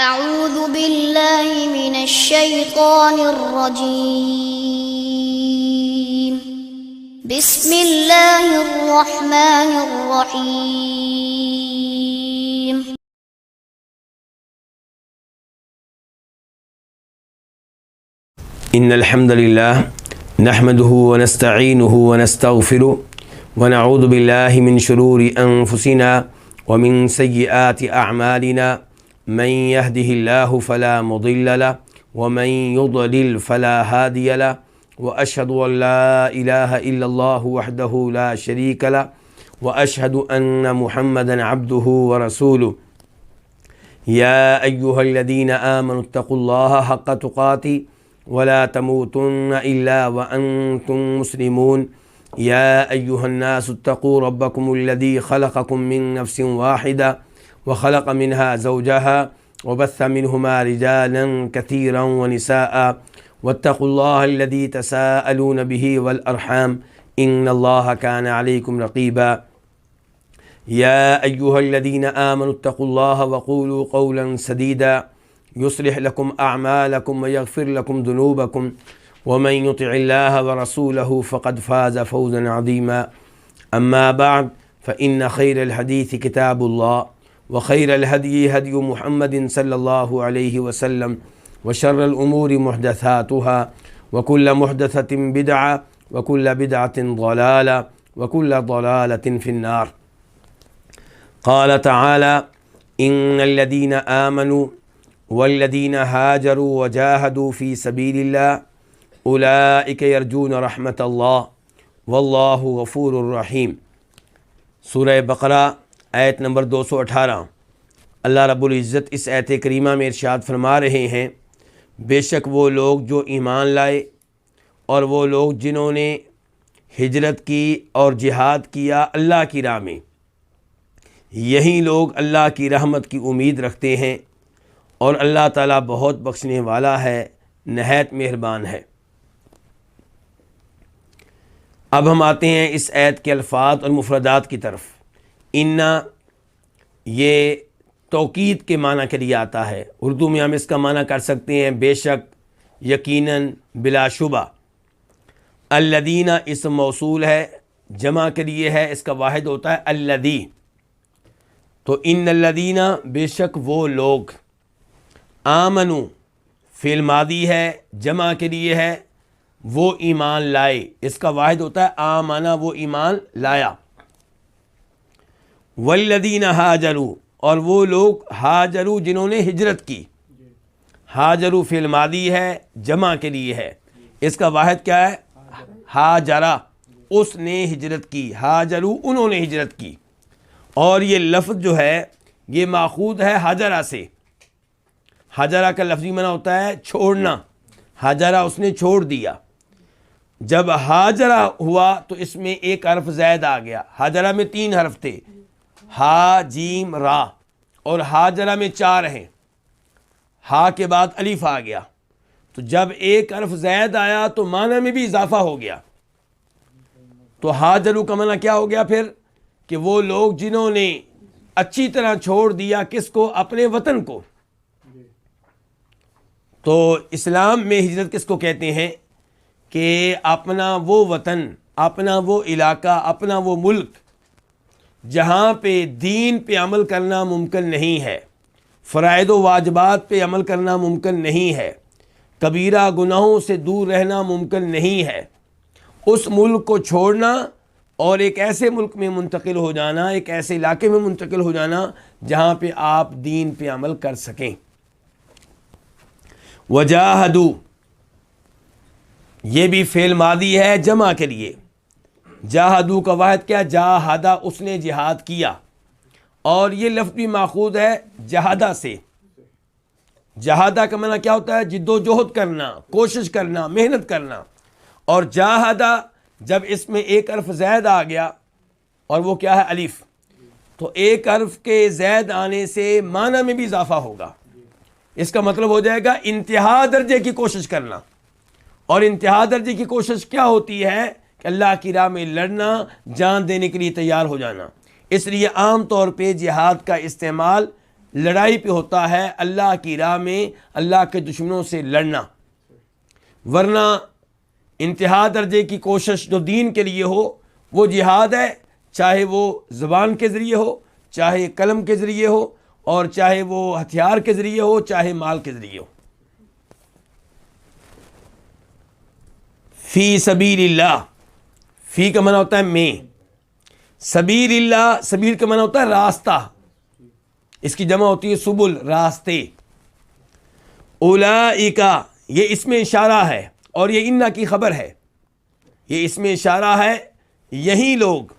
أعوذ بالله من الشيطان الرجيم بسم الله الرحمن الرحيم إن الحمد لله نحمده ونستعينه ونستغفره ونعوذ بالله من شرور أنفسنا ومن سيئات أعمالنا من يهده الله فلا مضل له ومن يضلل فلا هادي له وأشهد أن لا إله إلا الله وحده لا شريك له وأشهد أن محمدا عبده ورسوله يا أيها الذين آمنوا اتقوا الله حق تقاته ولا تموتن إلا وأنتم مسلمون يا أيها الناس اتقوا ربكم الذي خلقكم من نفس واحدة وخلق منها زوجها وبث منهما رجالا كثيرا ونساء واتقوا الله الذي تساءلون به والأرحام إن الله كان عليكم رقيبا يا أيها الذين آمنوا اتقوا الله وقولوا قولا سديدا يصلح لكم أعمالكم ويغفر لكم ذنوبكم ومن يطع الله ورسوله فقد فاز فوزا عظيما أما بعد فإن خير الحديث كتاب الله وخير الهدي هدي محمد صلى الله عليه وسلم وشر الأمور محدثاتها وكل محدثة بدعة وكل بدعة ضلالة وكل ضلالة في النار. قال تعالى إن الذين آمنوا والذين هاجروا وجاهدوا في سبيل الله أولئك يرجون رحمة الله والله غفور رحيم. سورہ بقرہ آیت نمبر 218. اللہ رب العزت اس آیت کریمہ میں ارشاد فرما رہے ہیں، بے شک وہ لوگ جو ایمان لائے اور وہ لوگ جنہوں نے ہجرت کی اور جہاد کیا اللہ کی راہ میں، یہی لوگ اللہ کی رحمت کی امید رکھتے ہیں اور اللہ تعالیٰ بہت بخشنے والا ہے، نہایت مہربان ہے۔ اب ہم آتے ہیں اس آیت کے الفاظ اور مفردات کی طرف۔ ان یہ توکید کے معنی کے لیے آتا ہے، اردو میں ہم اس کا معنی کر سکتے ہیں بے شک، یقیناً، بلا شبہ۔ الذین اسم موصول ہے، جمع کے لیے ہے، اس کا واحد ہوتا ہے الذی، تو ان الذین بے شک وہ لوگ، آمنو فعل ماضی ہے، جمع کے لیے ہے، وہ ایمان لائے، اس کا واحد ہوتا ہے آمنا، وہ ایمان لایا۔ والذین ہاجروا، اور وہ لوگ ہاجروا جنہوں نے ہجرت کی، ہاجروا فعل ماضی ہے، جمع کے لیے ہے، اس کا واحد کیا ہے؟ ہاجرہ، اس نے ہجرت کی، ہاجروا انہوں نے ہجرت کی، اور یہ لفظ جو ہے یہ ماخوذ ہے ہاجرہ سے۔ ہاجرہ کا لفظی معنی ہوتا ہے چھوڑنا، ہاجرہ اس نے چھوڑ دیا۔ جب ہاجرہ ہوا تو اس میں ایک حرف زائد آ گیا، ہاجرہ میں 3 حرف تھے، ہا جیم را، اور ہاجرہ میں 4 ہیں، ہا کے بعد الف آ گیا، تو جب ایک حرف زائد آیا تو معنی میں بھی اضافہ ہو گیا۔ تو ہاجرو کا معنی کیا ہو گیا پھر؟ کہ وہ لوگ جنہوں نے اچھی طرح چھوڑ دیا کس کو؟ اپنے وطن کو۔ تو اسلام میں ہجرت کس کو کہتے ہیں؟ کہ اپنا وہ وطن، اپنا وہ علاقہ، اپنا وہ ملک جہاں پہ دین پہ عمل کرنا ممکن نہیں ہے، فرائض و واجبات پہ عمل کرنا ممکن نہیں ہے، کبیرہ گناہوں سے دور رہنا ممکن نہیں ہے، اس ملک کو چھوڑنا اور ایک ایسے ملک میں منتقل ہو جانا، ایک ایسے علاقے میں منتقل ہو جانا جہاں پہ آپ دین پہ عمل کر سکیں۔ وجاہدو، یہ بھی فعل ماضی ہے جمع کے لیے، جاہدو کا واحد کیا؟ جاہدہ، اس نے جہاد کیا، اور یہ لفظ بھی ماخوذ ہے جہادہ سے۔ جہادہ کا معنی کیا ہوتا ہے؟ جد و جہد کرنا، کوشش کرنا، محنت کرنا، اور جاہدہ جب اس میں ایک حرف زائد آ گیا اور وہ کیا ہے؟ الف، تو ایک حرف کے زائد آنے سے معنی میں بھی اضافہ ہوگا، اس کا مطلب ہو جائے گا انتہا درجے کی کوشش کرنا۔ اور انتہا درجے کی کوشش کیا ہوتی ہے؟ کہ اللہ کی راہ میں لڑنا، جان دینے کے لیے تیار ہو جانا۔ اس لیے عام طور پہ جہاد کا استعمال لڑائی پہ ہوتا ہے، اللہ کی راہ میں اللہ کے دشمنوں سے لڑنا، ورنہ انتہا درجے کی کوشش جو دین کے لیے ہو وہ جہاد ہے، چاہے وہ زبان کے ذریعے ہو، چاہے قلم کے ذریعے ہو، اور چاہے وہ ہتھیار کے ذریعے ہو، چاہے مال کے ذریعے ہو۔ فی سبیل اللہ، فی کا معنی ہوتا ہے میں، سبیل اللہ، سبیل کا معنی ہوتا ہے راستہ، اس کی جمع ہوتی ہے سبل، راستے۔ اولئک، یہ اس میں اشارہ ہے، اور یہ انّا کی خبر ہے، یہ اس میں اشارہ ہے، یہی لوگ،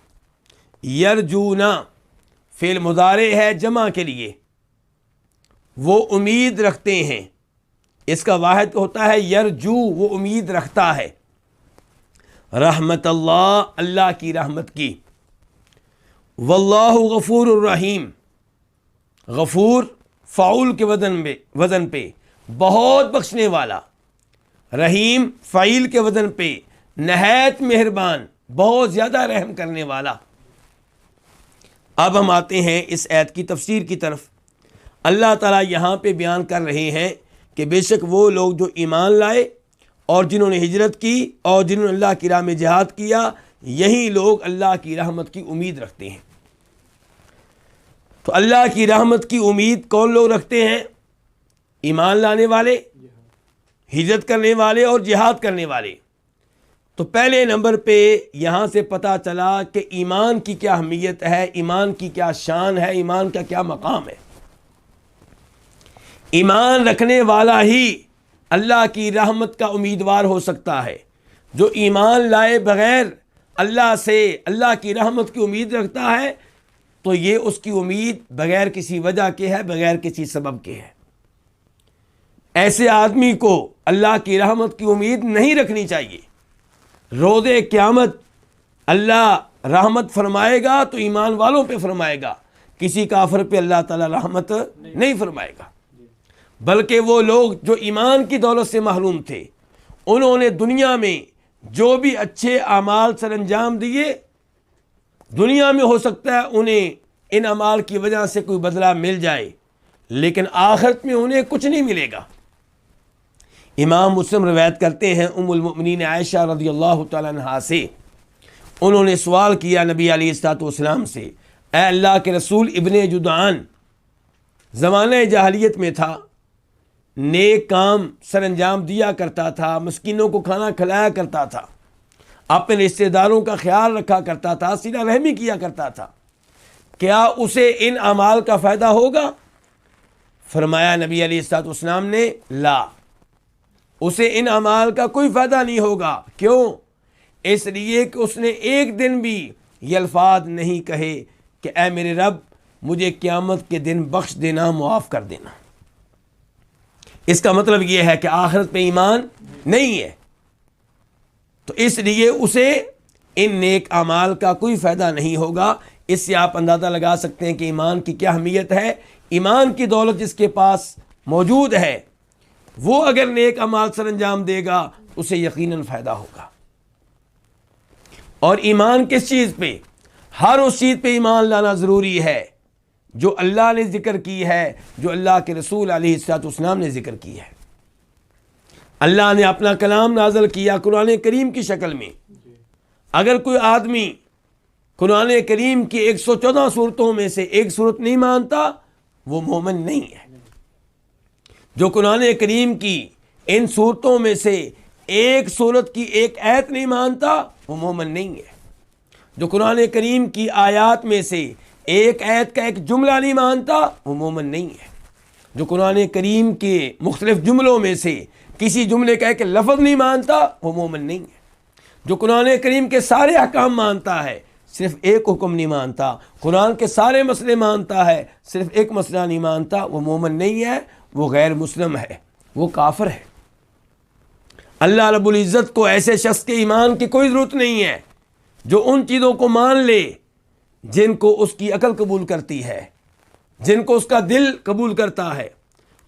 یرجونا فعل مضارع ہے جمع کے لیے، وہ امید رکھتے ہیں، اس کا واحد ہوتا ہے یرجو، وہ امید رکھتا ہے، رحمت اللہ، اللہ کی رحمت کی، واللہ غفور الرحیم، غفور فعول کے وزن پہ بہت بخشنے والا، رحیم فعیل کے وزن پہ نہایت مہربان، بہت زیادہ رحم کرنے والا۔ اب ہم آتے ہیں اس آیت کی تفسیر کی طرف۔ اللہ تعالیٰ یہاں پہ بیان کر رہے ہیں کہ بے شک وہ لوگ جو ایمان لائے اور جنہوں نے ہجرت کی اور جنہوں نے اللہ کی راہ میں جہاد کیا، یہی لوگ اللہ کی رحمت کی امید رکھتے ہیں۔ تو اللہ کی رحمت کی امید کون لوگ رکھتے ہیں؟ ایمان لانے والے، ہجرت کرنے والے اور جہاد کرنے والے۔ تو پہلے نمبر پہ یہاں سے پتہ چلا کہ ایمان کی کیا اہمیت ہے، ایمان کی کیا شان ہے، ایمان کا کیا مقام ہے۔ ایمان رکھنے والا ہی اللہ کی رحمت کا امیدوار ہو سکتا ہے۔ جو ایمان لائے بغیر اللہ سے اللہ کی رحمت کی امید رکھتا ہے تو یہ اس کی امید بغیر کسی وجہ کے ہے، بغیر کسی سبب کے ہے۔ ایسے آدمی کو اللہ کی رحمت کی امید نہیں رکھنی چاہیے۔ روز قیامت اللہ رحمت فرمائے گا تو ایمان والوں پہ فرمائے گا، کسی کافر پہ اللہ تعالیٰ رحمت نہیں فرمائے گا، بلکہ وہ لوگ جو ایمان کی دولت سے محروم تھے، انہوں نے دنیا میں جو بھی اچھے اعمال سر انجام دیے، دنیا میں ہو سکتا ہے انہیں ان اعمال کی وجہ سے کوئی بدلہ مل جائے، لیکن آخرت میں انہیں کچھ نہیں ملے گا۔ امام مسلم روایت کرتے ہیں ام المؤمنین عائشہ رضی اللہ تعالیٰ عنہا سے، انہوں نے سوال کیا نبی علیہ الصلوۃ والسلام سے، اے اللہ کے رسول، ابن جدعان زمانہ جاہلیت میں تھا، نیک کام سر انجام دیا کرتا تھا، مسکینوں کو کھانا کھلایا کرتا تھا، اپنے رشتہ داروں کا خیال رکھا کرتا تھا، صلہ رحمی کیا کرتا تھا، کیا اسے ان اعمال کا فائدہ ہوگا؟ فرمایا نبی علیہ الصلوۃ والسلام نے، لا، اسے ان اعمال کا کوئی فائدہ نہیں ہوگا۔ کیوں؟ اس لیے کہ اس نے ایک دن بھی یہ الفاظ نہیں کہے کہ اے میرے رب مجھے قیامت کے دن بخش دینا، معاف کر دینا۔ اس کا مطلب یہ ہے کہ آخرت پہ ایمان نہیں ہے، تو اس لیے اسے ان نیک اعمال کا کوئی فائدہ نہیں ہوگا۔ اس سے آپ اندازہ لگا سکتے ہیں کہ ایمان کی کیا اہمیت ہے۔ ایمان کی دولت جس کے پاس موجود ہے، وہ اگر نیک اعمال سر انجام دے گا اسے یقیناً فائدہ ہوگا۔ اور ایمان کس چیز پہ؟ ہر اس چیز پہ ایمان لانا ضروری ہے جو اللہ نے ذکر کی ہے، جو اللہ کے رسول علیہ الصلوۃ والسلام نے ذکر کی ہے۔ اللہ نے اپنا کلام نازل کیا قرآن کریم کی شکل میں۔ اگر کوئی آدمی قرآن کریم کی 114 صورتوں میں سے ایک صورت نہیں مانتا، وہ مومن نہیں ہے۔ جو قرآن کریم کی ان صورتوں میں سے ایک صورت کی ایک آیت نہیں مانتا، وہ مومن نہیں ہے۔ جو قرآن کریم کی آیات میں سے ایک آیت کا ایک جملہ نہیں مانتا، وہ مومن نہیں ہے۔ جو قرآن کریم کے مختلف جملوں میں سے کسی جملے کا ایک لفظ نہیں مانتا، وہ مومن نہیں ہے۔ جو قرآن کریم کے سارے احکام مانتا ہے، صرف ایک حکم نہیں مانتا، قرآن کے سارے مسئلے مانتا ہے، صرف ایک مسئلہ نہیں مانتا، وہ مومن نہیں ہے، وہ غیر مسلم ہے، وہ کافر ہے۔ اللہ رب العزت کو ایسے شخص کے ایمان کی کوئی ضرورت نہیں ہے جو ان چیزوں کو مان لے جن کو اس کی عقل قبول کرتی ہے، جن کو اس کا دل قبول کرتا ہے،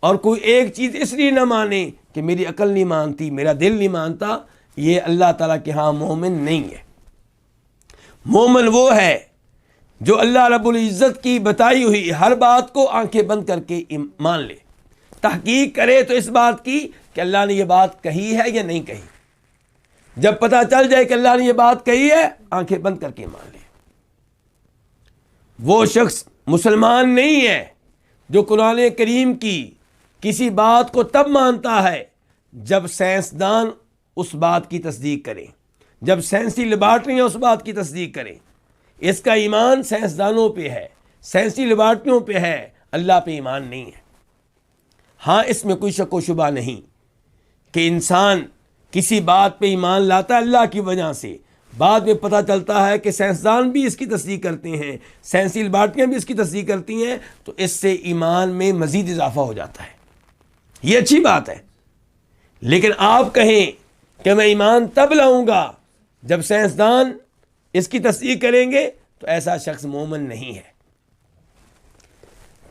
اور کوئی ایک چیز اس لیے نہ مانے کہ میری عقل نہیں مانتی، میرا دل نہیں مانتا، یہ اللہ تعالیٰ کے ہاں مومن نہیں ہے۔ مومن وہ ہے جو اللہ رب العزت کی بتائی ہوئی ہر بات کو آنکھیں بند کر کے مان لے، تحقیق کرے تو اس بات کی کہ اللہ نے یہ بات کہی ہے یا نہیں کہی۔ جب پتہ چل جائے کہ اللہ نے یہ بات کہی ہے، آنکھیں بند کر کے مان لے۔ وہ شخص مسلمان نہیں ہے جو قرآن کریم کی کسی بات کو تب مانتا ہے جب سائنسدان اس بات کی تصدیق کریں، جب سائنسی لیبارٹریاں اس بات کی تصدیق کریں۔ اس کا ایمان سائنسدانوں پہ ہے، سائنسی لیبارٹریوں پہ ہے، اللہ پہ ایمان نہیں ہے۔ ہاں، اس میں کوئی شک و شبہ نہیں کہ انسان کسی بات پہ ایمان لاتا ہے اللہ کی وجہ سے، بعد میں پتہ چلتا ہے کہ سائنسدان بھی اس کی تصدیق کرتے ہیں، سائنسی لیبارٹریاں بھی اس کی تصدیق کرتی ہیں، تو اس سے ایمان میں مزید اضافہ ہو جاتا ہے۔ یہ اچھی بات ہے، لیکن آپ کہیں کہ میں ایمان تب لاؤں گا جب سائنسدان اس کی تصدیق کریں گے، تو ایسا شخص مومن نہیں ہے۔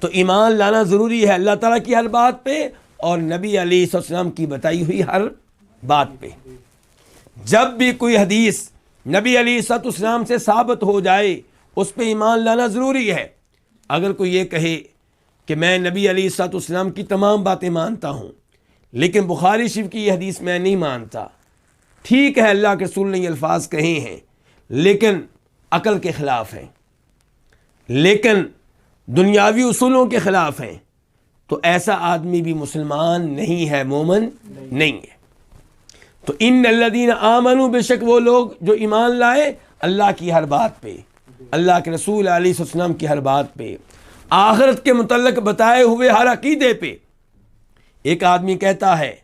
تو ایمان لانا ضروری ہے اللہ تعالیٰ کی ہر بات پہ اور نبی علیہ السلام کی بتائی ہوئی ہر بات پہ۔ جب بھی کوئی حدیث نبی علیہ السلام سے ثابت ہو جائے، اس پہ ایمان لانا ضروری ہے۔ اگر کوئی یہ کہے کہ میں نبی علیہ السلام کی تمام باتیں مانتا ہوں لیکن بخاری شریف کی یہ حدیث میں نہیں مانتا، ٹھیک ہے اللہ کے رسول نے یہ الفاظ کہے ہیں لیکن عقل کے خلاف ہیں، لیکن دنیاوی اصولوں کے خلاف ہیں، تو ایسا آدمی بھی مسلمان نہیں ہے، مومن نہیں ہے۔ تو ان الذین آمنوا، بے شک وہ لوگ جو ایمان لائے اللہ کی ہر بات پہ، اللہ کے رسول علیہ السلام کی ہر بات پہ، آخرت کے متعلق بتائے ہوئے ہر عقیدے پہ۔ ایک آدمی کہتا ہے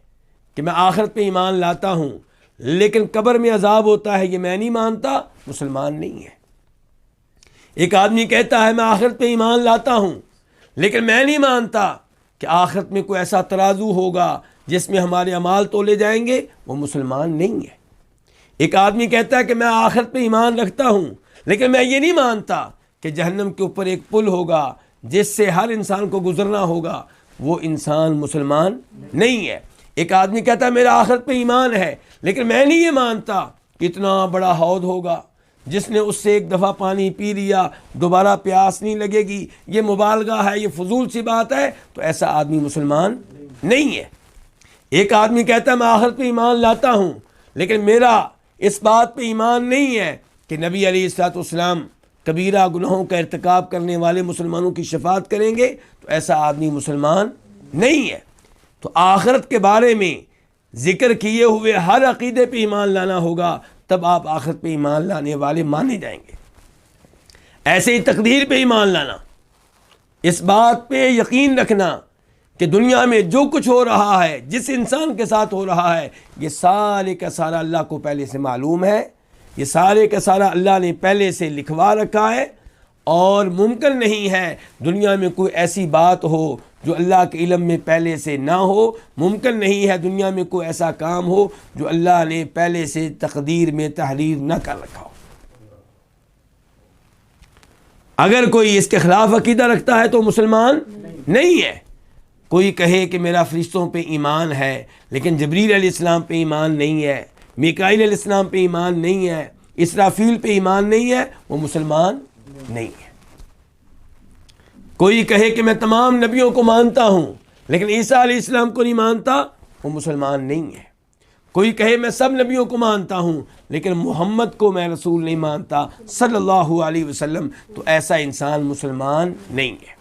کہ میں آخرت پہ ایمان لاتا ہوں لیکن قبر میں عذاب ہوتا ہے، یہ میں نہیں مانتا، مسلمان نہیں ہے۔ ایک آدمی کہتا ہے میں آخرت پہ ایمان لاتا ہوں لیکن میں نہیں مانتا کہ آخرت میں کوئی ایسا ترازو ہوگا جس میں ہمارے اعمال تولے جائیں گے، وہ مسلمان نہیں ہے۔ ایک آدمی کہتا ہے کہ میں آخرت پہ ایمان رکھتا ہوں لیکن میں یہ نہیں مانتا کہ جہنم کے اوپر ایک پل ہوگا جس سے ہر انسان کو گزرنا ہوگا، وہ انسان مسلمان نہیں ہے۔ ایک آدمی کہتا ہے میرا آخرت پہ ایمان ہے لیکن میں نہیں یہ مانتا کہ اتنا بڑا حوض ہوگا، جس نے اس سے ایک دفعہ پانی پی لیا دوبارہ پیاس نہیں لگے گی، یہ مبالغہ ہے، یہ فضول سی بات ہے، تو ایسا آدمی مسلمان نہیں ہے۔ ایک آدمی کہتا ہے میں آخرت پہ ایمان لاتا ہوں لیکن میرا اس بات پہ ایمان نہیں ہے کہ نبی علیہ السلام کبیرہ گناہوں کا ارتکاب کرنے والے مسلمانوں کی شفاعت کریں گے، تو ایسا آدمی مسلمان نہیں ہے۔ تو آخرت کے بارے میں ذکر کیے ہوئے ہر عقیدے پہ ایمان لانا ہوگا، تب آپ آخرت پہ ایمان لانے والے مانے جائیں گے۔ ایسے ہی تقدیر پہ ایمان لانا، اس بات پہ یقین رکھنا کہ دنیا میں جو کچھ ہو رہا ہے، جس انسان کے ساتھ ہو رہا ہے، یہ سارے کا سارا اللہ کو پہلے سے معلوم ہے، یہ سارے کا سارا اللہ نے پہلے سے لکھوا رکھا ہے، اور ممکن نہیں ہے دنیا میں کوئی ایسی بات ہو جو اللہ کے علم میں پہلے سے نہ ہو، ممکن نہیں ہے دنیا میں کوئی ایسا کام ہو جو اللہ نے پہلے سے تقدیر میں تحریر نہ کر رکھا ہو۔ اگر کوئی اس کے خلاف عقیدہ رکھتا ہے تو مسلمان نہیں ہے۔ کوئی کہے کہ میرا فرشتوں پہ ایمان ہے لیکن جبریل علیہ السلام پہ ایمان نہیں ہے، میکائیل علیہ السلام پہ ایمان نہیں ہے، اسرافیل پہ ایمان نہیں ہے، وہ مسلمان نہیں ہے۔ کوئی کہے کہ میں تمام نبیوں کو مانتا ہوں لیکن عیسیٰ علیہ السلام کو نہیں مانتا، وہ مسلمان نہیں ہے۔ کوئی کہے میں سب نبیوں کو مانتا ہوں لیکن محمد کو میں رسول نہیں مانتا صلی اللہ علیہ وسلم، تو ایسا انسان مسلمان نہیں ہے۔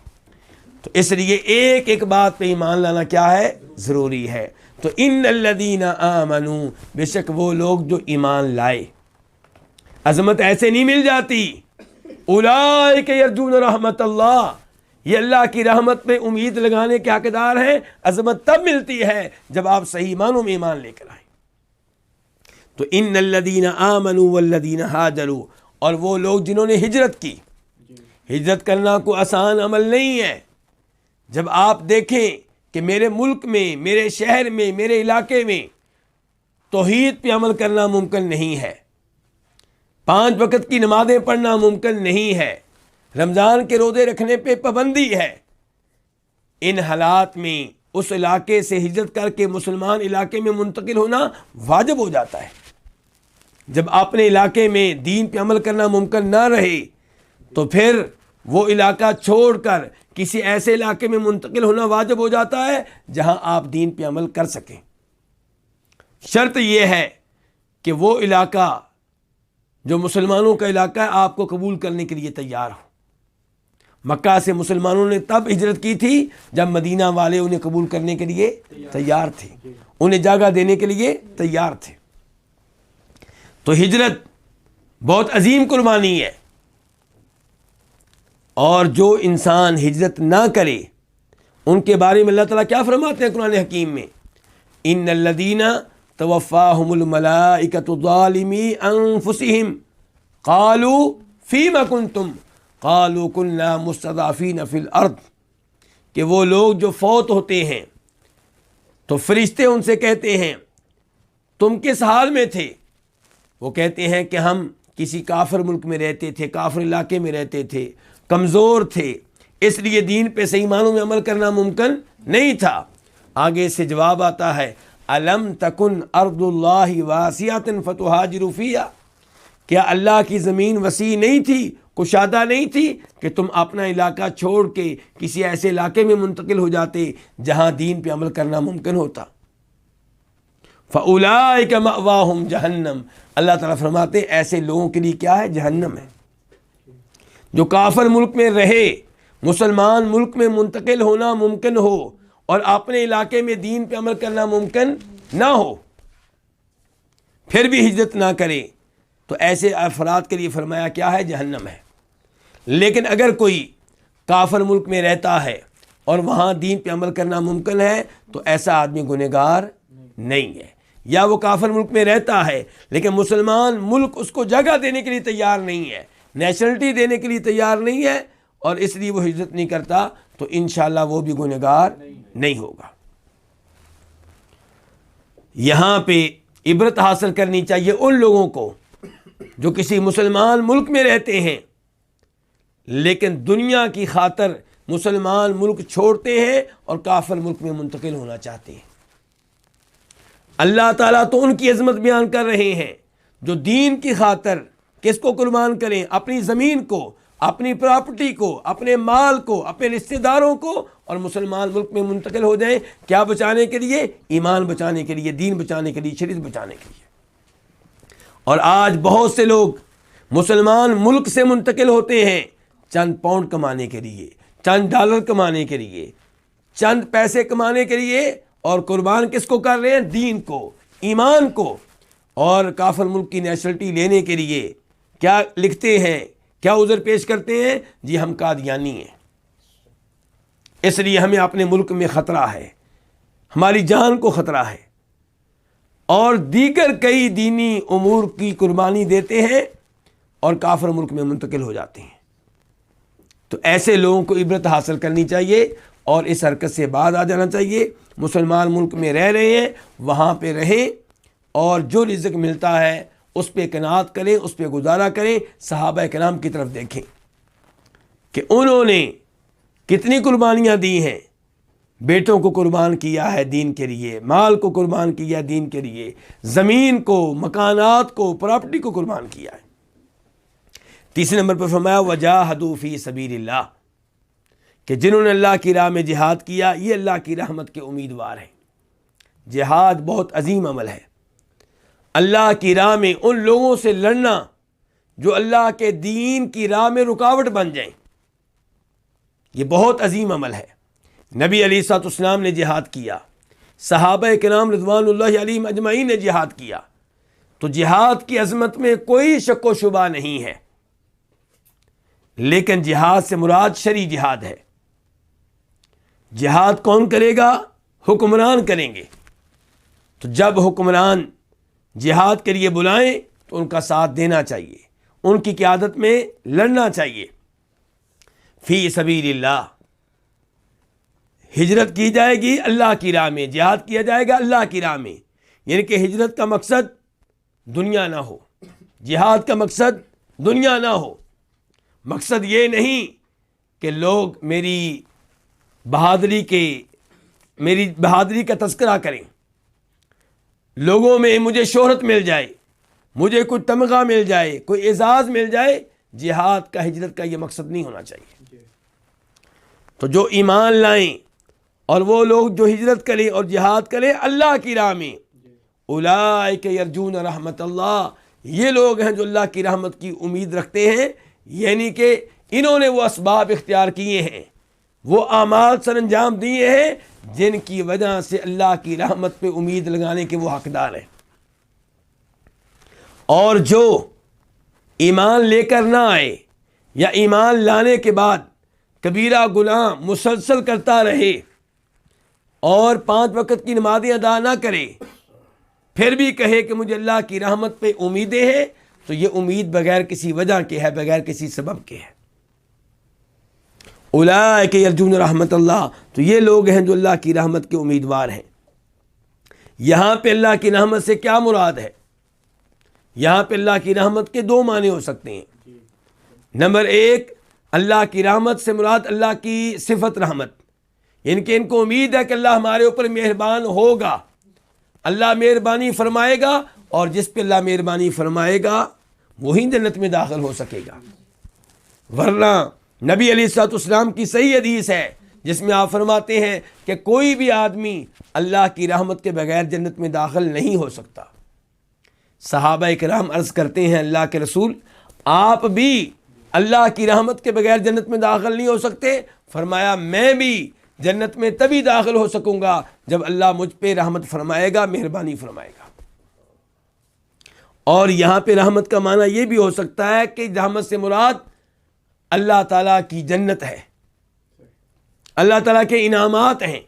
تو اس لیے ایک ایک بات پہ ایمان لانا کیا ہے؟ ضروری ہے۔ تو ان الذین آمنوا، بے شک وہ لوگ جو ایمان لائے۔ عظمت ایسے نہیں مل جاتی۔ اولئک یرجون رحمت اللہ، یہ اللہ کی رحمت پہ امید لگانے کے حقدار ہیں۔ عظمت تب ملتی ہے جب آپ صحیح معنوں میں ایمان لے کر آئیں۔ تو ان الذین آمنوا والذین ہاجروا، اور وہ لوگ جنہوں نے ہجرت کی۔ ہجرت کرنا کوئی آسان عمل نہیں ہے۔ جب آپ دیکھیں کہ میرے ملک میں، میرے شہر میں، میرے علاقے میں توحید پہ عمل کرنا ممکن نہیں ہے، 5 وقت کی نمازیں پڑھنا ممکن نہیں ہے، رمضان کے روزے رکھنے پہ پابندی ہے، ان حالات میں اس علاقے سے ہجرت کر کے مسلمان علاقے میں منتقل ہونا واجب ہو جاتا ہے۔ جب اپنے علاقے میں دین پہ عمل کرنا ممکن نہ رہے تو پھر وہ علاقہ چھوڑ کر کسی ایسے علاقے میں منتقل ہونا واجب ہو جاتا ہے جہاں آپ دین پہ عمل کر سکیں۔ شرط یہ ہے کہ وہ علاقہ جو مسلمانوں کا علاقہ ہے آپ کو قبول کرنے کے لیے تیار ہو۔ مکہ سے مسلمانوں نے تب ہجرت کی تھی جب مدینہ والے انہیں قبول کرنے کے لیے تیار تھے، انہیں جگہ دینے کے لیے تیار تھے۔ تو ہجرت بہت عظیم قربانی ہے، اور جو انسان ہجرت نہ کرے ان کے بارے میں اللہ تعالیٰ کیا فرماتے ہیں قرآن حکیم میں؟ ان الذین توفاہم الملائکۃ ظالمی انفسہم قالوا فیم کنتم قالوا کنا مستضعفین فی الارض، کہ وہ لوگ جو فوت ہوتے ہیں تو فرشتے ان سے کہتے ہیں تم کس حال میں تھے؟ وہ کہتے ہیں کہ ہم کسی کافر ملک میں رہتے تھے، کافر علاقے میں رہتے تھے، کمزور تھے، اس لیے دین پہ صحیح معنوں میں عمل کرنا ممکن نہیں تھا۔ آگے سے جواب آتا ہے الم تکن ارض اللہ واسعۃ فتہاجروا فیہا، کیا اللہ کی زمین وسیع نہیں تھی، کشادہ نہیں تھی کہ تم اپنا علاقہ چھوڑ کے کسی ایسے علاقے میں منتقل ہو جاتے جہاں دین پہ عمل کرنا ممکن ہوتا؟ فَأُولَٰئِكَ مَأْوَاهُمْ جہنم، اللہ تعالیٰ فرماتے ہیں ایسے لوگوں کے لیے کیا ہے؟ جہنم ہے۔ جو کافر ملک میں رہے، مسلمان ملک میں منتقل ہونا ممکن ہو اور اپنے علاقے میں دین پہ عمل کرنا ممکن نہ ہو، پھر بھی ہجرت نہ کرے، تو ایسے افراد کے لیے فرمایا کیا ہے؟ جہنم ہے۔ لیکن اگر کوئی کافر ملک میں رہتا ہے اور وہاں دین پہ عمل کرنا ممکن ہے تو ایسا آدمی گنہگار نہیں ہے۔ یا وہ کافر ملک میں رہتا ہے لیکن مسلمان ملک اس کو جگہ دینے کے لیے تیار نہیں ہے، نیشنلٹی دینے کے لیے تیار نہیں ہے، اور اس لیے وہ ہجرت نہیں کرتا، تو انشاءاللہ وہ بھی گنہگار نہیں ہوگا۔ یہاں پہ عبرت حاصل کرنی چاہیے ان لوگوں کو جو کسی مسلمان ملک میں رہتے ہیں لیکن دنیا کی خاطر مسلمان ملک چھوڑتے ہیں اور کافر ملک میں منتقل ہونا چاہتے ہیں۔ اللہ تعالیٰ تو ان کی عظمت بیان کر رہے ہیں جو دین کی خاطر کس کو قربان کریں؟ اپنی زمین کو، اپنی پراپرٹی کو، اپنے مال کو، اپنے رشتہ داروں کو، اور مسلمان ملک میں منتقل ہو جائیں۔ کیا بچانے کے لیے؟ ایمان بچانے کے لیے، دین بچانے کے لیے، شریعت بچانے کے لیے۔ اور آج بہت سے لوگ مسلمان ملک سے منتقل ہوتے ہیں چند پاؤنڈ کمانے کے لیے، چند ڈالر کمانے کے لیے، چند پیسے کمانے کے لیے، اور قربان کس کو کر رہے ہیں؟ دین کو، ایمان کو۔ اور کافر ملک کی نیشنلٹی لینے کے لیے کیا لکھتے ہیں، کیا عذر پیش کرتے ہیں؟ جی ہم قادیانی ہیں، اس لیے ہمیں اپنے ملک میں خطرہ ہے، ہماری جان کو خطرہ ہے، اور دیگر کئی دینی امور کی قربانی دیتے ہیں اور کافر ملک میں منتقل ہو جاتے ہیں۔ تو ایسے لوگوں کو عبرت حاصل کرنی چاہیے اور اس حرکت سے باز آ جانا چاہیے۔ مسلمان ملک میں رہ رہے ہیں، وہاں پہ رہیں، اور جو رزق ملتا ہے اس پہ قناعت کریں، اس پہ گزارا کریں۔ صحابہ کرام کی طرف دیکھیں کہ انہوں نے کتنی قربانیاں دی ہیں، بیٹوں کو قربان کیا ہے دین کے لیے، مال کو قربان کیا ہے دین کے لیے، زمین کو، مکانات کو، پراپرٹی کو قربان کیا ہے۔ تیسرے نمبر پر فرمایا وجاہدوا فی سبیل اللہ، کہ جنہوں نے اللہ کی راہ میں جہاد کیا یہ اللہ کی رحمت کے امیدوار ہیں۔ جہاد بہت عظیم عمل ہے، اللہ کی راہ میں ان لوگوں سے لڑنا جو اللہ کے دین کی راہ میں رکاوٹ بن جائیں، یہ بہت عظیم عمل ہے۔ نبی علیہ الصلوۃ والسلام نے جہاد کیا، صحابہ کرام رضوان اللہ علیہم اجمعین نے جہاد کیا، تو جہاد کی عظمت میں کوئی شک و شبہ نہیں ہے۔ لیکن جہاد سے مراد شرعی جہاد ہے۔ جہاد کون کرے گا؟ حکمران کریں گے۔ تو جب حکمران جہاد کے لیے بلائیں تو ان کا ساتھ دینا چاہیے، ان کی قیادت میں لڑنا چاہیے۔ فی سبیل اللہ، ہجرت کی جائے گی اللہ کی راہ میں، جہاد کیا جائے گا اللہ کی راہ میں، یعنی کہ ہجرت کا مقصد دنیا نہ ہو، جہاد کا مقصد دنیا نہ ہو۔ مقصد یہ نہیں کہ لوگ میری بہادری کا تذکرہ کریں، لوگوں میں مجھے شہرت مل جائے، مجھے کوئی تمغہ مل جائے، کوئی اعزاز مل جائے، جہاد کا، ہجرت کا یہ مقصد نہیں ہونا چاہیے۔ تو جو ایمان لائیں اور وہ لوگ جو ہجرت کریں اور جہاد کریں اللہ کی راہ میں، اولئک یرجون رحمت اللہ، یہ لوگ ہیں جو اللہ کی رحمت کی امید رکھتے ہیں، یعنی کہ انہوں نے وہ اسباب اختیار کیے ہیں، وہ اعمال سر انجام دیے ہیں جن کی وجہ سے اللہ کی رحمت پہ امید لگانے کے وہ حقدار ہیں۔ اور جو ایمان لے کر نہ آئے یا ایمان لانے کے بعد کبیرہ گناہ مسلسل کرتا رہے اور 5 وقت کی نمازیں ادا نہ کرے، پھر بھی کہے کہ مجھے اللہ کی رحمت پہ امیدیں ہیں، تو یہ امید بغیر کسی وجہ کے ہے، بغیر کسی سبب کے ہے۔ اولئک یرجون رحمت اللہ، تو یہ لوگ ہیں جو اللہ کی رحمت کے امیدوار ہیں۔ یہاں پہ اللہ کی رحمت سے کیا مراد ہے؟ یہاں پہ اللہ کی رحمت کے 2 معنی ہو سکتے ہیں۔ نمبر 1، اللہ کی رحمت سے مراد اللہ کی صفت رحمت، یعنی کہ ان کو امید ہے کہ اللہ ہمارے اوپر مہربان ہوگا، اللہ مہربانی فرمائے گا، اور جس پہ اللہ مہربانی فرمائے گا وہی جنت میں داخل ہو سکے گا۔ ورنہ نبی علیہ الصلوۃ والسلام کی صحیح حدیث ہے جس میں آپ فرماتے ہیں کہ کوئی بھی آدمی اللہ کی رحمت کے بغیر جنت میں داخل نہیں ہو سکتا۔ صحابہ کرام عرض کرتے ہیں اللہ کے رسول، آپ بھی اللہ کی رحمت کے بغیر جنت میں داخل نہیں ہو سکتے؟ فرمایا میں بھی جنت میں تبھی داخل ہو سکوں گا جب اللہ مجھ پہ رحمت فرمائے گا، مہربانی فرمائے گا۔ اور یہاں پہ رحمت کا معنی یہ بھی ہو سکتا ہے کہ رحمت سے مراد اللہ تعالیٰ کی جنت ہے، اللہ تعالیٰ کے انعامات ہیں،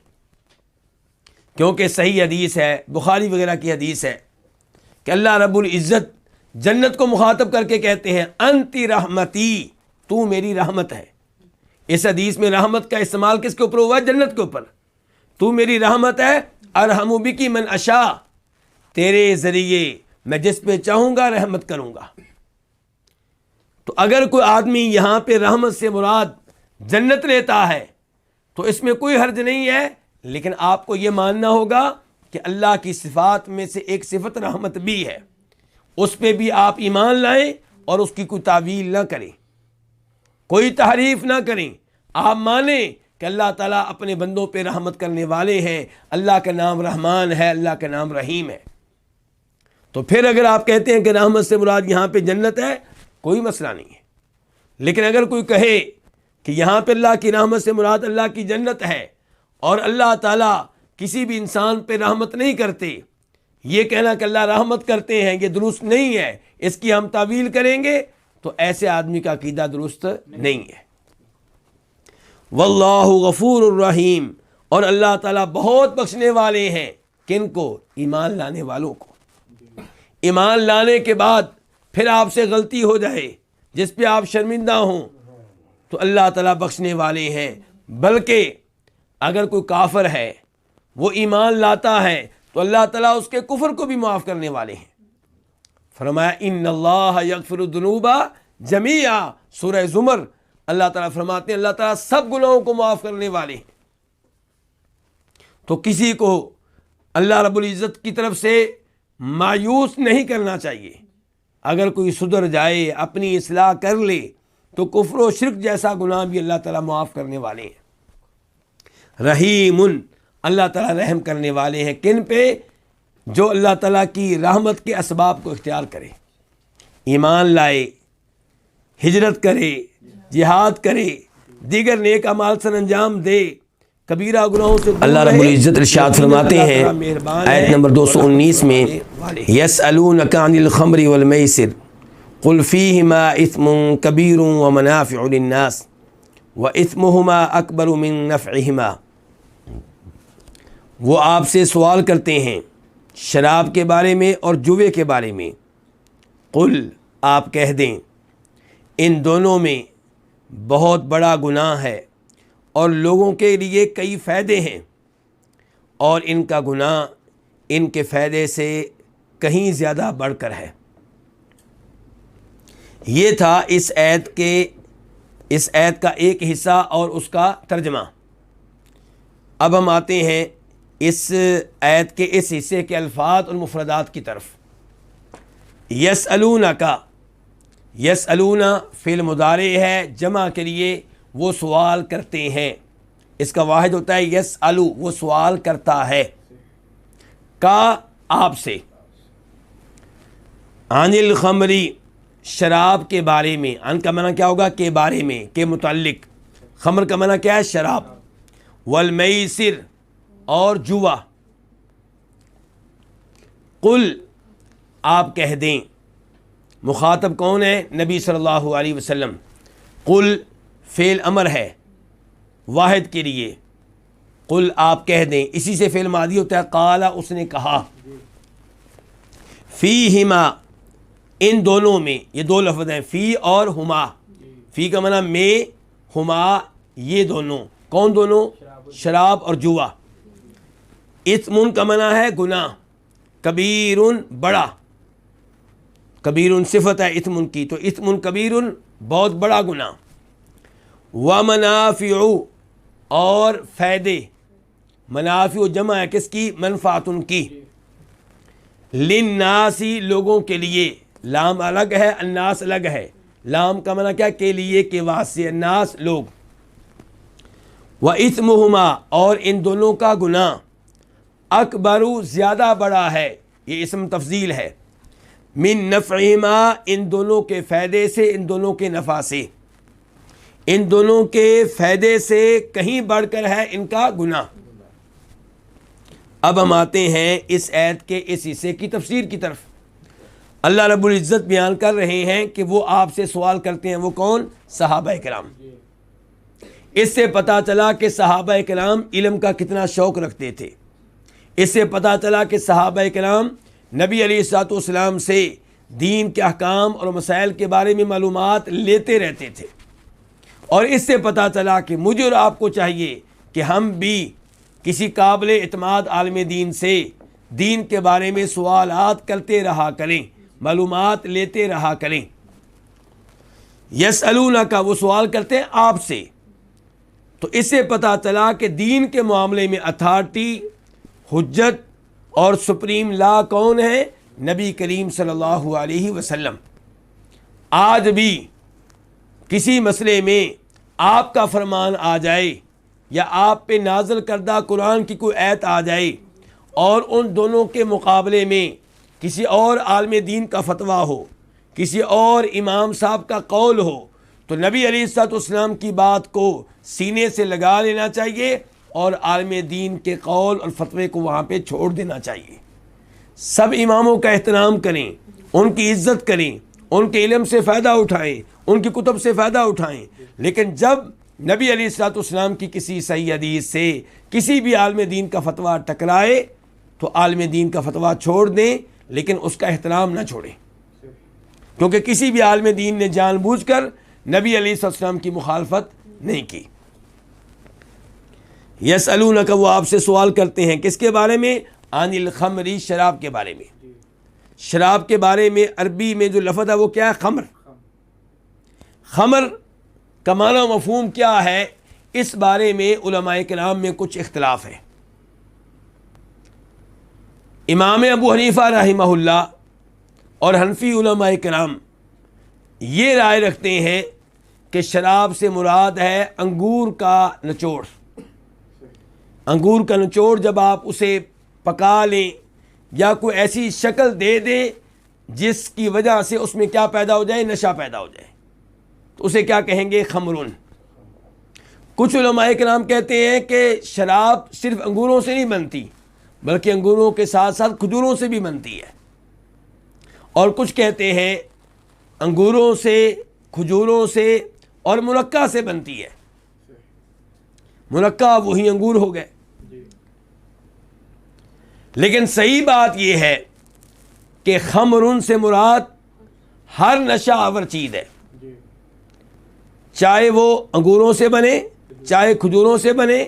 کیونکہ صحیح حدیث ہے، بخاری وغیرہ کی حدیث ہے کہ اللہ رب العزت جنت کو مخاطب کر کے کہتے ہیں انتی رحمتی، تو میری رحمت ہے۔ اس حدیث میں رحمت کا استعمال کس کے اوپر ہوا ہے؟ جنت کے اوپر۔ تو میری رحمت ہے، ارحم بکی من اشاء، تیرے ذریعے میں جس پہ چاہوں گا رحمت کروں گا۔ تو اگر کوئی آدمی یہاں پہ رحمت سے مراد جنت لیتا ہے تو اس میں کوئی حرج نہیں ہے، لیکن آپ کو یہ ماننا ہوگا کہ اللہ کی صفات میں سے ایک صفت رحمت بھی ہے، اس پہ بھی آپ ایمان لائیں اور اس کی کوئی تعویل نہ کریں، کوئی تحریف نہ کریں۔ آپ مانیں کہ اللہ تعالیٰ اپنے بندوں پہ رحمت کرنے والے ہیں، اللہ کا نام رحمان ہے، اللہ کا نام رحیم ہے۔ تو پھر اگر آپ کہتے ہیں کہ رحمت سے مراد یہاں پہ جنت ہے، کوئی مسئلہ نہیں ہے۔ لیکن اگر کوئی کہے کہ یہاں پہ اللہ کی رحمت سے مراد اللہ کی جنت ہے اور اللہ تعالیٰ کسی بھی انسان پہ رحمت نہیں کرتے، یہ کہنا کہ اللہ رحمت کرتے ہیں یہ درست نہیں ہے، اس کی ہم تعویل کریں گے، تو ایسے آدمی کا عقیدہ درست نہیں ہے۔ واللہ غفور الرحیم، اور اللہ تعالیٰ بہت بخشنے والے ہیں، کن کو؟ ایمان لانے والوں کو۔ ایمان لانے کے بعد پھر آپ سے غلطی ہو جائے جس پہ آپ شرمندہ ہوں تو اللہ تعالیٰ بخشنے والے ہیں، بلکہ اگر کوئی کافر ہے وہ ایمان لاتا ہے تو اللہ تعالیٰ اس کے کفر کو بھی معاف کرنے والے ہیں۔ فرمایا ان اللہ یغفر الذنوب جمیعا، سورہ زمر، اللہ تعالیٰ فرماتے ہیں اللہ تعالیٰ سب گناہوں کو معاف کرنے والے ہیں۔ تو کسی کو اللہ رب العزت کی طرف سے مایوس نہیں کرنا چاہیے۔ اگر کوئی سدھر جائے، اپنی اصلاح کر لے، تو کفر و شرک جیسا گناہ بھی اللہ تعالیٰ معاف کرنے والے ہیں۔ رحیم، اللہ تعالیٰ رحم کرنے والے ہیں کن پہ؟ جو اللہ تعالیٰ کی رحمت کے اسباب کو اختیار کرے، ایمان لائے، ہجرت کرے، جہاد کرے، دیگر نیک اعمال سر انجام دے، کبیرہ گناہوں سے اللہ رب العزت ارشاد فرماتے ہیں آیت نمبر 219 میں، یسألونک عن الخمر والمیسر قل فیہما اثم کبیر ومنافع للناس واثمہما اکبر من نفعہما۔ وہ آپ سے سوال کرتے ہیں شراب کے بارے میں اور جوے کے بارے میں، قل آپ کہہ دیں ان دونوں میں بہت بڑا گناہ ہے اور لوگوں کے لیے کئی فائدے ہیں، اور ان کا گناہ ان کے فائدے سے کہیں زیادہ بڑھ کر ہے۔ یہ تھا اس آیت کا ایک حصہ اور اس کا ترجمہ۔ اب ہم آتے ہیں اس آیت کے اس حصے کے الفاظ اور مفردات کی طرف۔ یسألونک، یسألون فعل مضارع ہے، جمع کے لیے وہ سوال کرتے ہیں، اس کا واحد ہوتا ہے یسألو، وہ سوال کرتا ہے، کا آپ سے، عن الخمری شراب کے بارے میں، عن کا معنی کیا ہوگا؟ کے بارے میں، کے متعلق، خمر کا معنی کیا ہے؟ شراب، والمیسر اور جوا، قل آپ کہہ دیں، مخاطب کون ہے؟ نبی صلی اللہ علیہ وسلم، قل فعل امر ہے واحد کے لیے، قل آپ کہہ دیں، اسی سے فعل ماضی ہوتا ہے، قال اس نے کہا، فیہما ان دونوں میں، یہ دو لفظ ہیں فی اور ہما، فی کا معنی میں، ہما یہ دونوں، کون دونوں؟ شراب اور جوا، اثم کا معنی ہے گناہ، کبیر بڑا، کبیر صفت ہے اثم کی، تو اثم کبیر بہت بڑا گناہ، ومنافع اور فائدے، منافع جمع ہے کس کی؟ منفعت کی، للناسی لوگوں کے لیے، لام الگ ہے الناس الگ ہے، لام کا معنی کیا؟ کے لیے، کے واسطے، الناس لوگ، وَإِثْمُهُمَا اور ان دونوں کا گناہ، اکبر زیادہ بڑا ہے، یہ اسم تفضیل ہے، من نفعہما ان دونوں کے فائدے سے، ان دونوں کے نفع سے، ان دونوں کے فائدے سے کہیں بڑھ کر ہے ان کا گناہ۔ اب ہم آتے ہیں اس آیت کے اس حصے کی تفسیر کی طرف۔ اللہ رب العزت بیان کر رہے ہیں کہ وہ آپ سے سوال کرتے ہیں، وہ کون؟ صحابہ کرام۔ اس سے پتہ چلا کہ صحابہ کرام علم کا کتنا شوق رکھتے تھے، اس سے پتہ چلا کہ صحابہ کرام نبی علیہ الصلوۃ والسلام سے دین کے احکام اور مسائل کے بارے میں معلومات لیتے رہتے تھے، اور اس سے پتہ چلا کہ مجھے اور آپ کو چاہیے کہ ہم بھی کسی قابل اعتماد عالم دین سے دین کے بارے میں سوالات کرتے رہا کریں، معلومات لیتے رہا کریں۔ یسألونک وہ سوال کرتے ہیں آپ سے، تو اس سے پتہ چلا کہ دین کے معاملے میں اتھارٹی، حجت اور سپریم لا کون ہے؟ نبی کریم صلی اللہ علیہ وسلم۔ آج بھی کسی مسئلے میں آپ کا فرمان آ جائے یا آپ پہ نازل کردہ قرآن کی کوئی آیت آ جائے اور ان دونوں کے مقابلے میں کسی اور عالم دین کا فتویٰ ہو، کسی اور امام صاحب کا قول ہو، تو نبی علیہ الصلوۃ والسلام کی بات کو سینے سے لگا لینا چاہیے اور عالم دین کے قول اور فتوے کو وہاں پہ چھوڑ دینا چاہیے۔ سب اماموں کا احترام کریں، ان کی عزت کریں، ان کے علم سے فائدہ اٹھائیں، ان کی کتب سے فائدہ اٹھائیں، لیکن جب نبی علیہ الصلوۃ والسلام کی کسی صحیح حدیث سے کسی بھی عالم دین کا فتویٰ ٹکرائے تو عالم دین کا فتویٰ چھوڑ دیں، لیکن اس کا احترام نہ چھوڑیں، کیونکہ کسی بھی عالم دین نے جان بوجھ کر نبی علیہ الصلوۃ والسلام کی مخالفت نہیں کی۔ یسألونک وہ آپ سے سوال کرتے ہیں کس کے بارے میں؟ عن الخمری شراب کے بارے میں۔ شراب کے بارے میں عربی میں جو لفظ ہے وہ کیا ہے؟ خمر۔ خمر کا معنی و مفہوم کیا ہے، اس بارے میں علماء کرام میں کچھ اختلاف ہے۔ امام ابو حنیفہ رحمہ اللہ اور حنفی علماء کرام یہ رائے رکھتے ہیں کہ شراب سے مراد ہے انگور کا نچوڑ۔ انگور کا نچوڑ جب آپ اسے پکا لیں یا کوئی ایسی شکل دے دیں جس کی وجہ سے اس میں کیا پیدا ہو جائے؟ نشہ پیدا ہو جائے، تو اسے کیا کہیں گے؟ خمرن۔ کچھ علماء کرام کہتے ہیں کہ شراب صرف انگوروں سے نہیں بنتی بلکہ انگوروں کے ساتھ ساتھ کھجوروں سے بھی بنتی ہے، اور کچھ کہتے ہیں انگوروں سے، کھجوروں سے اور منقع سے بنتی ہے۔ منقع وہی انگور ہو گئے، لیکن صحیح بات یہ ہے کہ خمرن سے مراد ہر نشہ آور چیز ہے، چاہے وہ انگوروں سے بنے، چاہے کھجوروں سے بنے،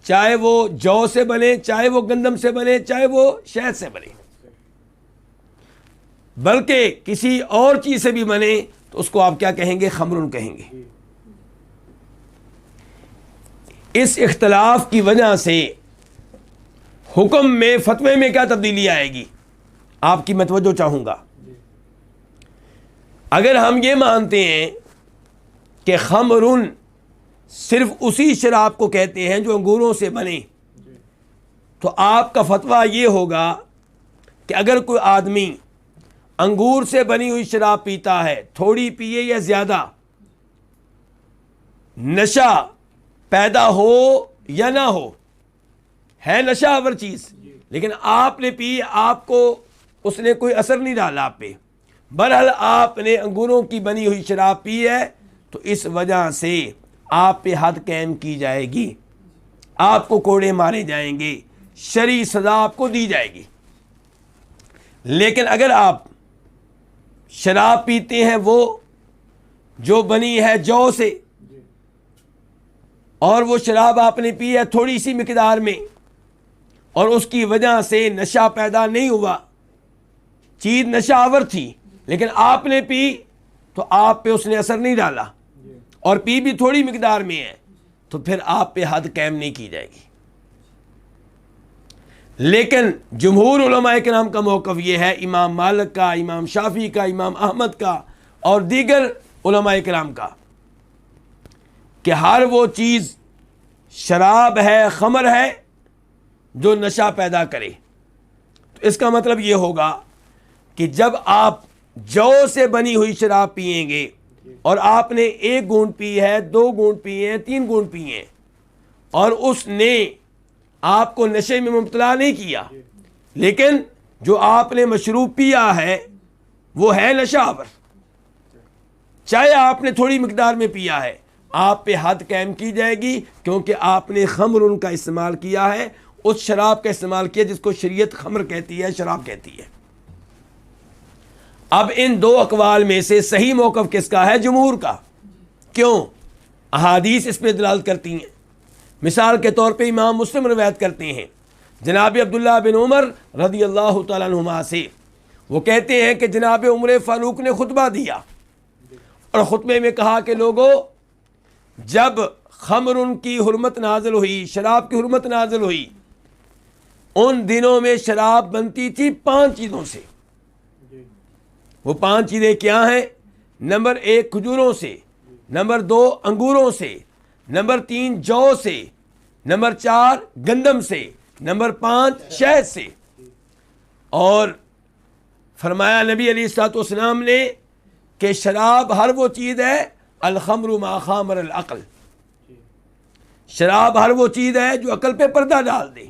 چاہے وہ جو سے بنے، چاہے وہ گندم سے بنے، چاہے وہ شہد سے بنے، بلکہ کسی اور چیز سے بھی بنے تو اس کو آپ کیا کہیں گے؟ خمرن کہیں گے۔ اس اختلاف کی وجہ سے حکم میں، فتوے میں کیا تبدیلی آئے گی؟ آپ کی میں توجہ چاہوں گا۔ اگر ہم یہ مانتے ہیں کہ خمرن صرف اسی شراب کو کہتے ہیں جو انگوروں سے بنے، تو آپ کا فتویٰ یہ ہوگا کہ اگر کوئی آدمی انگور سے بنی ہوئی شراب پیتا ہے، تھوڑی پیے یا زیادہ، نشہ پیدا ہو یا نہ ہو، ہے نشہ آور چیز، لیکن آپ نے پی، آپ کو اس نے کوئی اثر نہیں ڈالا آپ پہ، بہرحال آپ نے انگوروں کی بنی ہوئی شراب پی ہے، تو اس وجہ سے آپ پہ حد قائم کی جائے گی، آپ کو کوڑے مارے جائیں گے، شرعی سزا آپ کو دی جائے گی۔ لیکن اگر آپ شراب پیتے ہیں وہ جو بنی ہے جو سے، اور وہ شراب آپ نے پی ہے تھوڑی سی مقدار میں، اور اس کی وجہ سے نشہ پیدا نہیں ہوا، چیز نشہ آور تھی لیکن آپ نے پی تو آپ پہ اس نے اثر نہیں ڈالا، اور پی بھی تھوڑی مقدار میں ہے، تو پھر آپ پہ حد قائم نہیں کی جائے گی۔ لیکن جمہور علماء کرام کا موقف یہ ہے، امام مالک کا، امام شافعی کا، امام احمد کا اور دیگر علماء کرام کا، کہ ہر وہ چیز شراب ہے، خمر ہے جو نشہ پیدا کرے۔ تو اس کا مطلب یہ ہوگا کہ جب آپ جو سے بنی ہوئی شراب پئیں گے، اور آپ نے 1 گھونٹ پی ہے، 2 گھونٹ پیے ہیں، 3 گھونٹ پیے ہیں، اور اس نے آپ کو نشے میں مبتلا نہیں کیا، لیکن جو آپ نے مشروب پیا ہے وہ ہے نشہ آور، چاہے آپ نے تھوڑی مقدار میں پیا ہے، آپ پہ حد قائم کی جائے گی، کیونکہ آپ نے خمر کا استعمال کیا ہے، اس شراب کا استعمال کیا جس کو شریعت خمر کہتی ہے، شراب کہتی ہے۔ اب ان 2 اقوال میں سے صحیح موقف کس کا ہے؟ جمہور کا۔ کیوں؟ احادیث اس پہ دلالت کرتی ہیں۔ مثال کے طور پہ امام مسلم روایت کرتے ہیں جناب عبداللہ بن عمر رضی اللہ تعالیٰ عنہما سے، وہ کہتے ہیں کہ جناب عمر فاروق نے خطبہ دیا، اور خطبے میں کہا کہ لوگوں، جب خمر کی حرمت نازل ہوئی، شراب کی حرمت نازل ہوئی، ان دنوں میں شراب بنتی تھی 5 چیزوں سے۔ وہ 5 چیزیں کیا ہیں؟ نمبر 1 کھجوروں سے، نمبر 2 انگوروں سے، نمبر 3 جو سے، نمبر 4 گندم سے، نمبر 5 شہد سے۔ اور فرمایا نبی علیہ الصلوۃ والسلام نے کہ شراب ہر وہ چیز ہے، الخمر ما خامر العقل، شراب ہر وہ چیز ہے جو عقل پہ پردہ ڈال دے،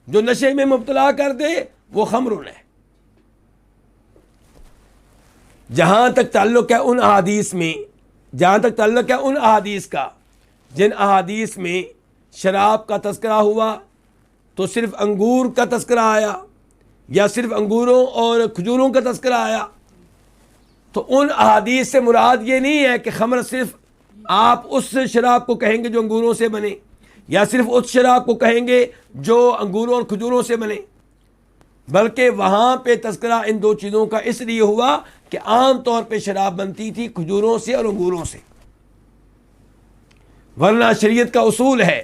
جو نشے میں مبتلا کر دے، وہ خمر ہے۔ جہاں تک تعلق ہے ان احادیث کا جن احادیث میں شراب کا تذکرہ ہوا، تو صرف انگور کا تذکرہ آیا یا صرف انگوروں اور کھجوروں کا تذکرہ آیا، تو ان احادیث سے مراد یہ نہیں ہے کہ خمر صرف آپ اس شراب کو کہیں گے جو انگوروں سے بنے، یا صرف اس شراب کو کہیں گے جو انگوروں اور کھجوروں سے بنے، بلکہ وہاں پہ تذکرہ ان 2 چیزوں کا اس لیے ہوا کہ عام طور پہ شراب بنتی تھی کھجوروں سے اور انگوروں سے، ورنہ شریعت کا اصول ہے،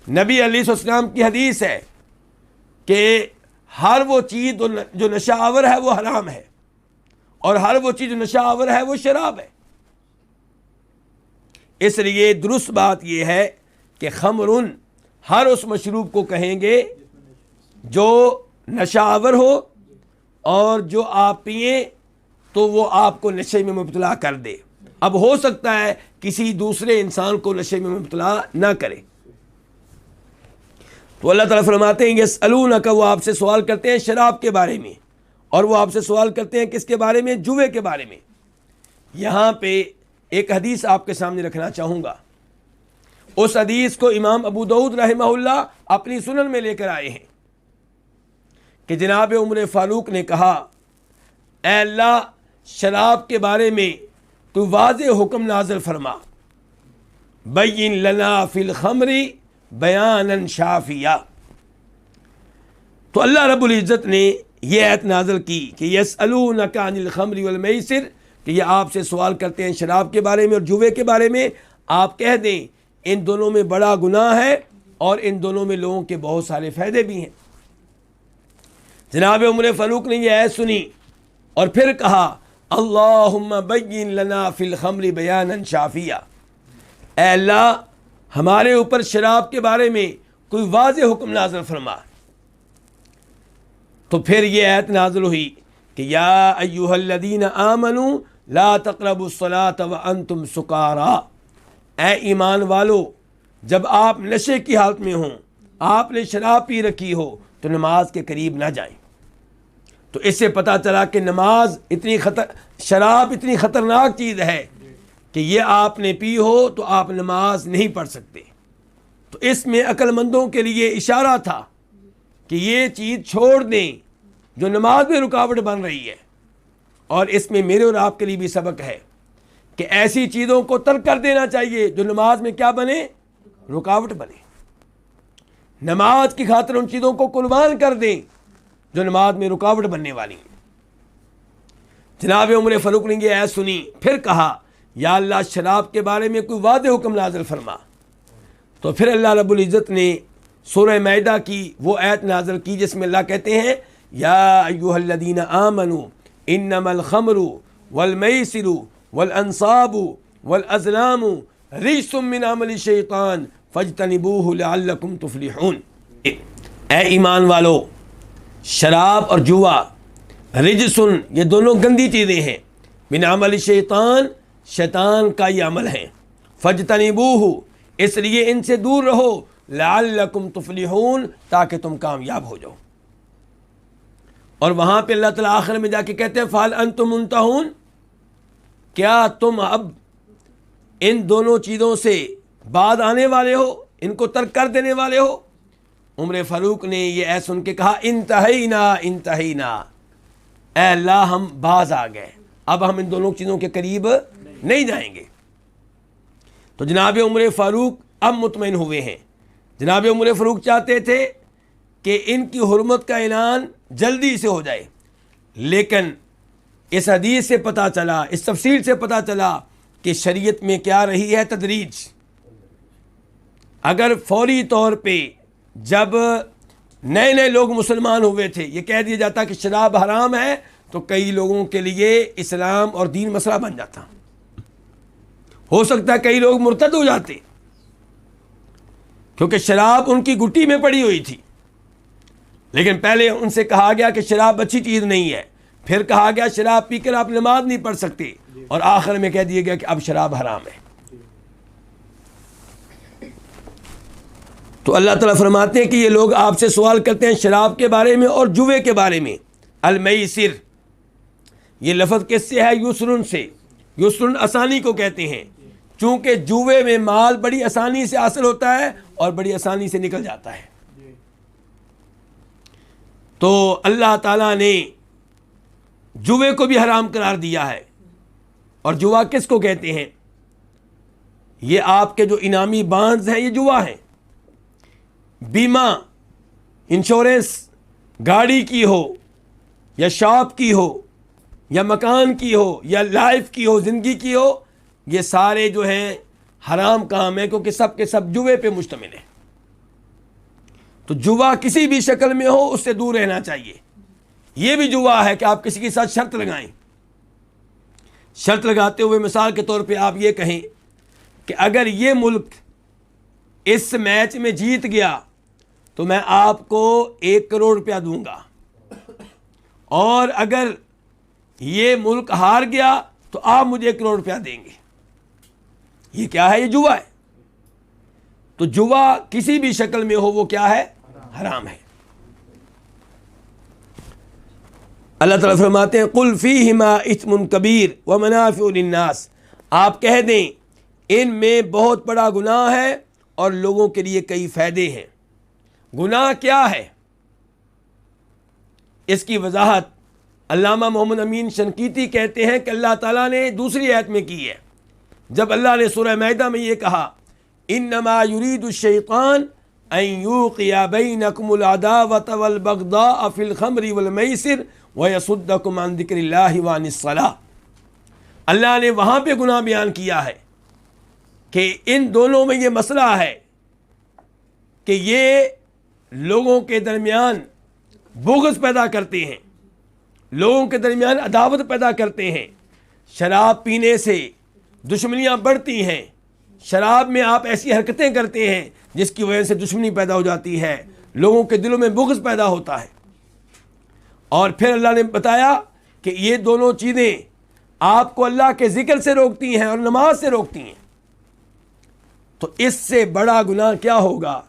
نبی علیہ السلام کی حدیث ہے کہ ہر وہ چیز جو نشہ آور ہے وہ حرام ہے، اور ہر وہ چیز جو نشہ آور ہے وہ شراب ہے۔ اس لیے درست بات یہ ہے کہ خمرن ہر اس مشروب کو کہیں گے جو نشہ آور ہو، اور جو آپ پئیں تو وہ آپ کو نشے میں مبتلا کر دے۔ اب ہو سکتا ہے کسی دوسرے انسان کو نشے میں مبتلا نہ کرے۔ تو اللہ تعالیٰ فرماتے ہیں یسألونک، وہ آپ سے سوال کرتے ہیں شراب کے بارے میں، اور وہ آپ سے سوال کرتے ہیں کس کے بارے میں؟ جوے کے بارے میں۔ یہاں پہ ایک حدیث آپ کے سامنے رکھنا چاہوں گا، اس حدیث کو امام ابو داؤد رحمہ اللہ اپنی سنن میں لے کر آئے ہیں کہ جناب عمر فاروق نے کہا، اے اللہ، شراب کے بارے میں تو واضح حکم نازل فرما، بین لنا فی الخمر بیانا شافیہ۔ تو اللہ رب العزت نے یہ آیت نازل کی کہ یسألونک عن الخمر والمیسر، کہ یہ آپ سے سوال کرتے ہیں شراب کے بارے میں اور جوے کے بارے میں، آپ کہہ دیں ان دونوں میں بڑا گناہ ہے، اور ان دونوں میں لوگوں کے بہت سارے فائدے بھی ہیں۔ جناب عمر فاروق نے یہ آیت سنی اور پھر کہا، اللہم بین لنا فی الخمر بیانا شافیہ، اے اللہ ہمارے اوپر شراب کے بارے میں کوئی واضح حکم نازل فرما۔ تو پھر یہ آیت نازل ہوئی کہ یا ایھا الذین آمنوا لا تقربوا الصلاۃ وانتم سکارا، اے ایمان والو جب آپ نشے کی حالت میں ہوں، آپ نے شراب پی رکھی ہو تو نماز کے قریب نہ جائیں۔ تو اس سے پتہ چلا کہ نماز شراب اتنی خطرناک چیز ہے کہ یہ آپ نے پی ہو تو آپ نماز نہیں پڑھ سکتے۔ تو اس میں عقل مندوں کے لیے اشارہ تھا کہ یہ چیز چھوڑ دیں جو نماز میں رکاوٹ بن رہی ہے، اور اس میں میرے اور آپ کے لیے بھی سبق ہے کہ ایسی چیزوں کو ترک کر دینا چاہیے جو نماز میں کیا بنے؟ رکاوٹ بنے۔ نماز کی خاطر ان چیزوں کو قربان کر دیں جو نماز میں رکاوٹ بننے والی ہیں۔ جناب عمر فاروق نے یہ آیت سنی، پھر کہا یا اللہ شراب کے بارے میں کوئی واضح حکم نازل فرما۔ تو پھر اللہ رب العزت نے سورہ مائدہ کی وہ آیت نازل کی جس میں اللہ کہتے ہیں یا ایھا الذین آمنوا انما الخمر والمیسر والانصاب والازلام رجس من عمل الشیطان فاجتنبوہ لعلکم تفلحون، اے ایمان والو شراب اور جوا رجسن، یہ دونوں گندی چیزیں ہیں، من عمل الشیطان، شیطان کا یہ عمل ہے، فاجتنبوہ، اس لیے ان سے دور رہو، لعلکم تفلحون، تاکہ تم کامیاب ہو جاؤ۔ اور وہاں پہ اللہ تعالیٰ آخر میں جا کے کہتے ہیں فَهَلْ أَنْتُمْ مُنْتَهُونَ، کیا تم اب ان دونوں چیزوں سے بعد آنے والے ہو، ان کو ترک کر دینے والے ہو؟ عمر فاروق نے یہ ایسا سن کے کہا انتہینا انتہینا، اے اللہ ہم باز آ گئے، اب ہم ان دونوں چیزوں کے قریب نہیں جائیں گے۔ تو جناب عمر فاروق اب مطمئن ہوئے ہیں۔ جناب عمر فاروق چاہتے تھے کہ ان کی حرمت کا اعلان جلدی سے ہو جائے، لیکن اس حدیث سے پتہ چلا، اس تفصیل سے پتہ چلا کہ شریعت میں کیا رہی ہے تدریج۔ اگر فوری طور پہ جب نئے نئے لوگ مسلمان ہوئے تھے یہ کہہ دیا جاتا کہ شراب حرام ہے تو کئی لوگوں کے لیے اسلام اور دین مسئلہ بن جاتا، ہو سکتا ہے کئی لوگ مرتد ہو جاتے، کیونکہ شراب ان کی گٹی میں پڑی ہوئی تھی۔ لیکن پہلے ان سے کہا گیا کہ شراب اچھی چیز نہیں ہے، پھر کہا گیا شراب پی کر آپ نماز نہیں پڑھ سکتے، اور آخر میں کہہ دیا گیا کہ اب شراب حرام ہے۔ تو اللہ تعالیٰ فرماتے ہیں کہ یہ لوگ آپ سے سوال کرتے ہیں شراب کے بارے میں اور جوے کے بارے میں۔ المیسر، یہ لفظ کس سے ہے؟ یسرن سے۔ یسرن آسانی کو کہتے ہیں، چونکہ جوے میں مال بڑی آسانی سے حاصل ہوتا ہے اور بڑی آسانی سے نکل جاتا ہے۔ تو اللہ تعالیٰ نے جوے کو بھی حرام قرار دیا ہے۔ اور جوا کس کو کہتے ہیں؟ یہ آپ کے جو انعامی بانڈز ہیں یہ جوا ہیں۔ بیمہ، انشورنس، گاڑی کی ہو یا شاپ کی ہو یا مکان کی ہو یا لائف کی ہو، زندگی کی ہو، یہ سارے جو ہیں حرام کام ہیں، کیونکہ سب کے سب جوے پہ مشتمل ہیں۔ تو جوا کسی بھی شکل میں ہو اس سے دور رہنا چاہیے۔ یہ بھی جوا ہے کہ آپ کسی کے ساتھ شرط لگائیں، شرط لگاتے ہوئے مثال کے طور پہ آپ یہ کہیں کہ اگر یہ ملک اس میچ میں جیت گیا تو میں آپ کو 1 کروڑ روپیہ دوں گا، اور اگر یہ ملک ہار گیا تو آپ مجھے 1 کروڑ روپیہ دیں گے۔ یہ کیا ہے؟ یہ جوا ہے۔ تو جوا کسی بھی شکل میں ہو وہ کیا ہے؟ حرام ہے۔ اللہ تعالیٰ فرماتے ہیں قُلْ فِيهِمَا إِثْمٌ كَبِيرٌ وَمَنَافِعُ لِلنَّاسِ، آپ کہہ دیں ان میں بہت بڑا گناہ ہے اور لوگوں کے لیے کئی فائدے ہیں۔ گناہ کیا ہے؟ اس کی وضاحت علامہ محمد امین شنقیطی کہتے ہیں کہ اللہ تعالیٰ نے دوسری آیت میں کی ہے، جب اللہ نے سورہ مائدہ میں یہ کہا انما یرید الشیطان ان یوقع بینکم العداوۃ والبغضاء فی الخمر والمیسر ویصدکم عن ذکر اللہ وعن الصلاۃ، اللہ نے وہاں پہ گناہ بیان کیا ہے کہ ان دونوں میں یہ مسئلہ ہے کہ یہ لوگوں کے درمیان بغض پیدا کرتے ہیں، لوگوں کے درمیان عداوت پیدا کرتے ہیں، شراب پینے سے دشمنیاں بڑھتی ہیں، شراب میں آپ ایسی حرکتیں کرتے ہیں جس کی وجہ سے دشمنی پیدا ہو جاتی ہے، لوگوں کے دلوں میں بغض پیدا ہوتا ہے۔ اور پھر اللہ نے بتایا کہ یہ دونوں چیزیں آپ کو اللہ کے ذکر سے روکتی ہیں اور نماز سے روکتی ہیں۔ تو اس سے بڑا گناہ کیا ہوگا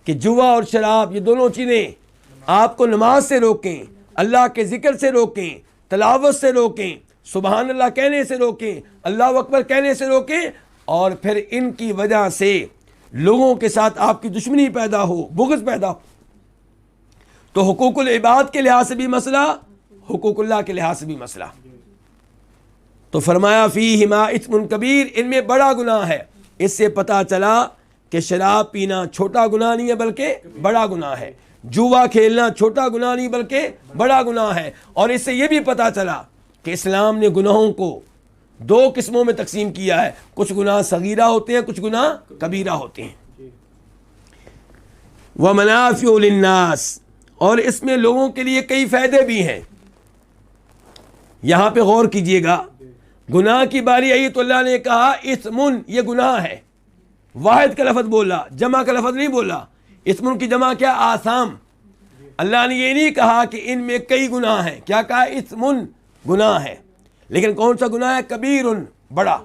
کہ جوا اور شراب یہ دونوں چیزیں آپ کو نماز سے روکیں، اللہ کے ذکر سے روکیں، تلاوت سے روکیں، سبحان اللہ کہنے سے روکیں، اللہ اکبر کہنے سے روکیں، اور پھر ان کی وجہ سے لوگوں کے ساتھ آپ کی دشمنی پیدا ہو، بغض پیدا ہو۔ تو حقوق العباد کے لحاظ سے بھی مسئلہ، حقوق اللہ کے لحاظ سے بھی مسئلہ۔ تو فرمایا فیہما اثم کبیر، ان میں بڑا گناہ ہے۔ اس سے پتہ چلا کہ شراب پینا چھوٹا گناہ نہیں ہے بلکہ بڑا گناہ ہے، جوا کھیلنا چھوٹا گناہ نہیں بلکہ بڑا گناہ ہے۔ اور اس سے یہ بھی پتہ چلا کہ اسلام نے گناہوں کو دو قسموں میں تقسیم کیا ہے، کچھ گناہ صغیرہ ہوتے ہیں، کچھ گناہ کبیرہ ہوتے ہیں۔ وَمَنَافِعُ لِلنَّاسِ، اور اس میں لوگوں کے لیے کئی فائدے بھی ہیں۔ یہاں پہ غور کیجئے گا، گناہ کی باری آئی تو اللہ نے کہا اثمن، یہ گناہ ہے، واحد کا لفظ بولا، جمع کا لفظ نہیں بولا۔ اثمن کی جمع کیا؟ آثام۔ اللہ نے یہ نہیں کہا کہ ان میں کئی گناہ ہیں، کیا کہا؟ اثمن، گناہ ہے، لیکن کون سا گناہ ہے؟ کبیرن، بڑا۔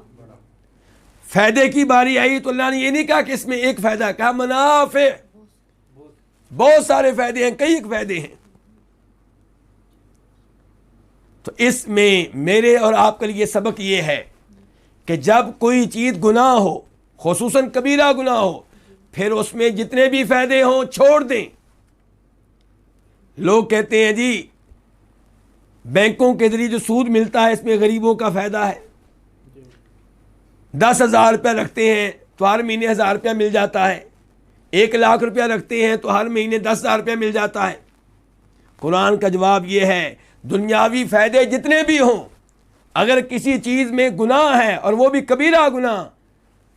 فائدے کی باری آئی تو اللہ نے یہ نہیں کہا کہ اس میں ایک فائدہ ہے، کہا منافع، بہت سارے فائدے ہیں، کئی فائدے ہیں۔ تو اس میں میرے اور آپ کے لیے سبق یہ ہے کہ جب کوئی چیز گناہ ہو، خصوصاً کبیرہ گناہ ہو، پھر اس میں جتنے بھی فائدے ہوں چھوڑ دیں۔ لوگ کہتے ہیں جی بینکوں کے ذریعے جو سود ملتا ہے اس میں غریبوں کا فائدہ ہے، 10,000 روپیہ رکھتے ہیں تو ہر مہینے 1,000 روپیہ مل جاتا ہے، 1,00,000 روپیہ رکھتے ہیں تو ہر مہینے 10,000 روپیہ مل جاتا ہے۔ قرآن کا جواب یہ ہے دنیاوی فائدے جتنے بھی ہوں، اگر کسی چیز میں گناہ ہے اور وہ بھی کبیرہ گناہ،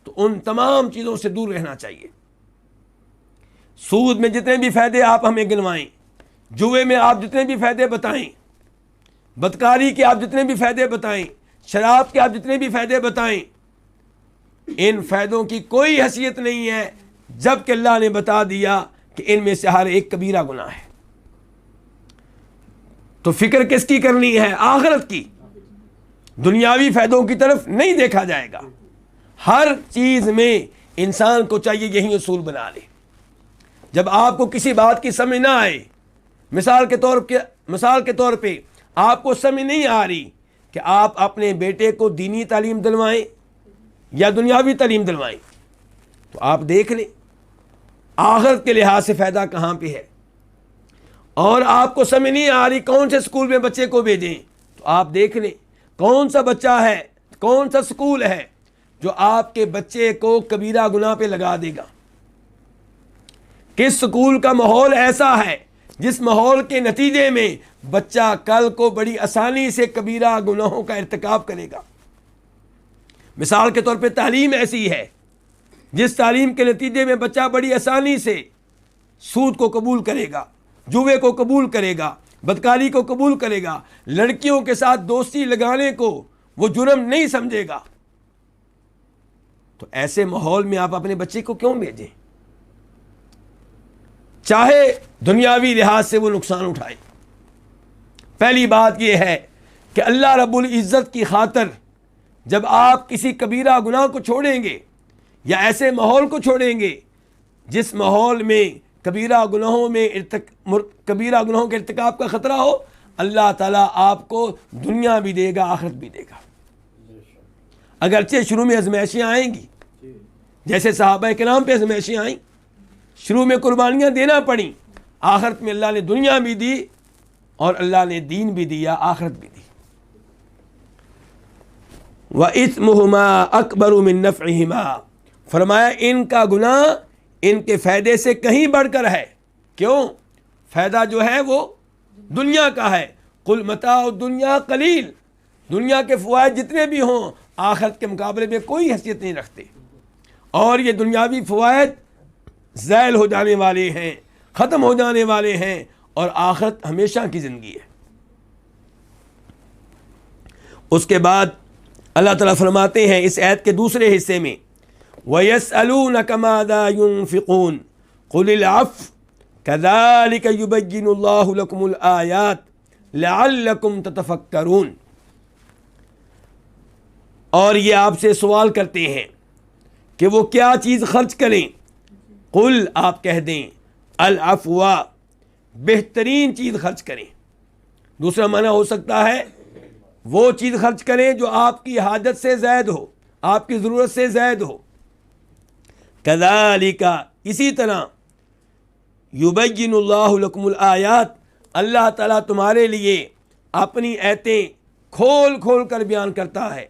تو ان تمام چیزوں سے دور رہنا چاہیے۔ سود میں جتنے بھی فائدے آپ ہمیں گنوائیں، جوئے میں آپ جتنے بھی فائدے بتائیں، بدکاری کے آپ جتنے بھی فائدے بتائیں، شراب کے آپ جتنے بھی فائدے بتائیں، ان فائدوں کی کوئی حیثیت نہیں ہے جب کہ اللہ نے بتا دیا کہ ان میں سے ہر ایک کبیرہ گناہ ہے۔ تو فکر کس کی کرنی ہے؟ آخرت کی، دنیاوی فائدوں کی طرف نہیں دیکھا جائے گا۔ ہر چیز میں انسان کو چاہیے یہی اصول بنا لے۔ جب آپ کو کسی بات کی سمجھ نہ آئے، مثال کے طور پہ آپ کو سمجھ نہیں آ رہی کہ آپ اپنے بیٹے کو دینی تعلیم دلوائیں یا دنیاوی تعلیم دلوائیں، تو آپ دیکھ لیں آخرت کے لحاظ سے فائدہ کہاں پہ ہے۔ اور آپ کو سمجھ نہیں آ رہی کون سے اسکول میں بچے کو بھیجیں، تو آپ دیکھ لیں کون سا بچہ ہے، کون سا اسکول ہے جو آپ کے بچے کو کبیرہ گناہ پہ لگا دے گا۔ کس اسکول کا ماحول ایسا ہے جس ماحول کے نتیجے میں بچہ کل کو بڑی آسانی سے کبیرہ گناہوں کا ارتکاب کرے گا۔ مثال کے طور پہ تعلیم ایسی ہے جس تعلیم کے نتیجے میں بچہ بڑی آسانی سے سود کو قبول کرے گا، جوے کو قبول کرے گا، بدکاری کو قبول کرے گا، لڑکیوں کے ساتھ دوستی لگانے کو وہ جرم نہیں سمجھے گا۔ تو ایسے ماحول میں آپ اپنے بچے کو کیوں بھیجیں؟ چاہے دنیاوی لحاظ سے وہ نقصان اٹھائے۔ پہلی بات یہ ہے کہ اللہ رب العزت کی خاطر جب آپ کسی کبیرہ گناہ کو چھوڑیں گے یا ایسے ماحول کو چھوڑیں گے جس ماحول میں کبیرہ گناہوں کے ارتکاب کا خطرہ ہو، اللہ تعالیٰ آپ کو دنیا بھی دے گا، آخرت بھی دے گا۔ اگرچہ شروع میں آزمائشیں آئیں گی، جیسے صحابہ کرام پہ آزمائشیں آئیں، شروع میں قربانیاں دینا پڑیں، آخرت میں اللہ نے دنیا بھی دی اور اللہ نے دین بھی دیا، آخرت بھی دی۔ وَإِثْمُهُمَا أَكْبَرُ مِن نَفْعِهِمَا، فرمایا ان کا گناہ ان کے فائدے سے کہیں بڑھ کر ہے۔ کیوں؟ فائدہ جو ہے وہ دنیا کا ہے۔ قُلْ مَتَاعُ الدُّنْيَا قَلِيلٌ، دنیا کے فوائد جتنے بھی ہوں آخرت کے مقابلے میں کوئی حیثیت نہیں رکھتے، اور یہ دنیاوی فوائد زائل ہو جانے والے ہیں، ختم ہو جانے والے ہیں، اور آخرت ہمیشہ کی زندگی ہے۔ اس کے بعد اللہ تعالیٰ فرماتے ہیں اس آیت کے دوسرے حصے میں وَيَسْأَلُونَكَ مَاذَا يُنْفِقُونَ قُلِ الْعَفْوَ كَذَلِكَ يُبَيِّنُ اللَّهُ لَكُمُ الْآيَاتِ لَعَلَّكُمْ تَتَفَكَّرُونَ۔ اور یہ آپ سے سوال کرتے ہیں کہ وہ کیا چیز خرچ کریں، قل آپ کہہ دیں العفو، بہترین چیز خرچ کریں۔ دوسرا معنی ہو سکتا ہے وہ چیز خرچ کریں جو آپ کی حاجت سے زائد ہو، آپ کی ضرورت سے زائد ہو۔ کذالک، اسی طرح، یبین اللہ لکم الآیات، اللہ تعالیٰ تمہارے لیے اپنی آیتیں کھول کھول کر بیان کرتا ہے،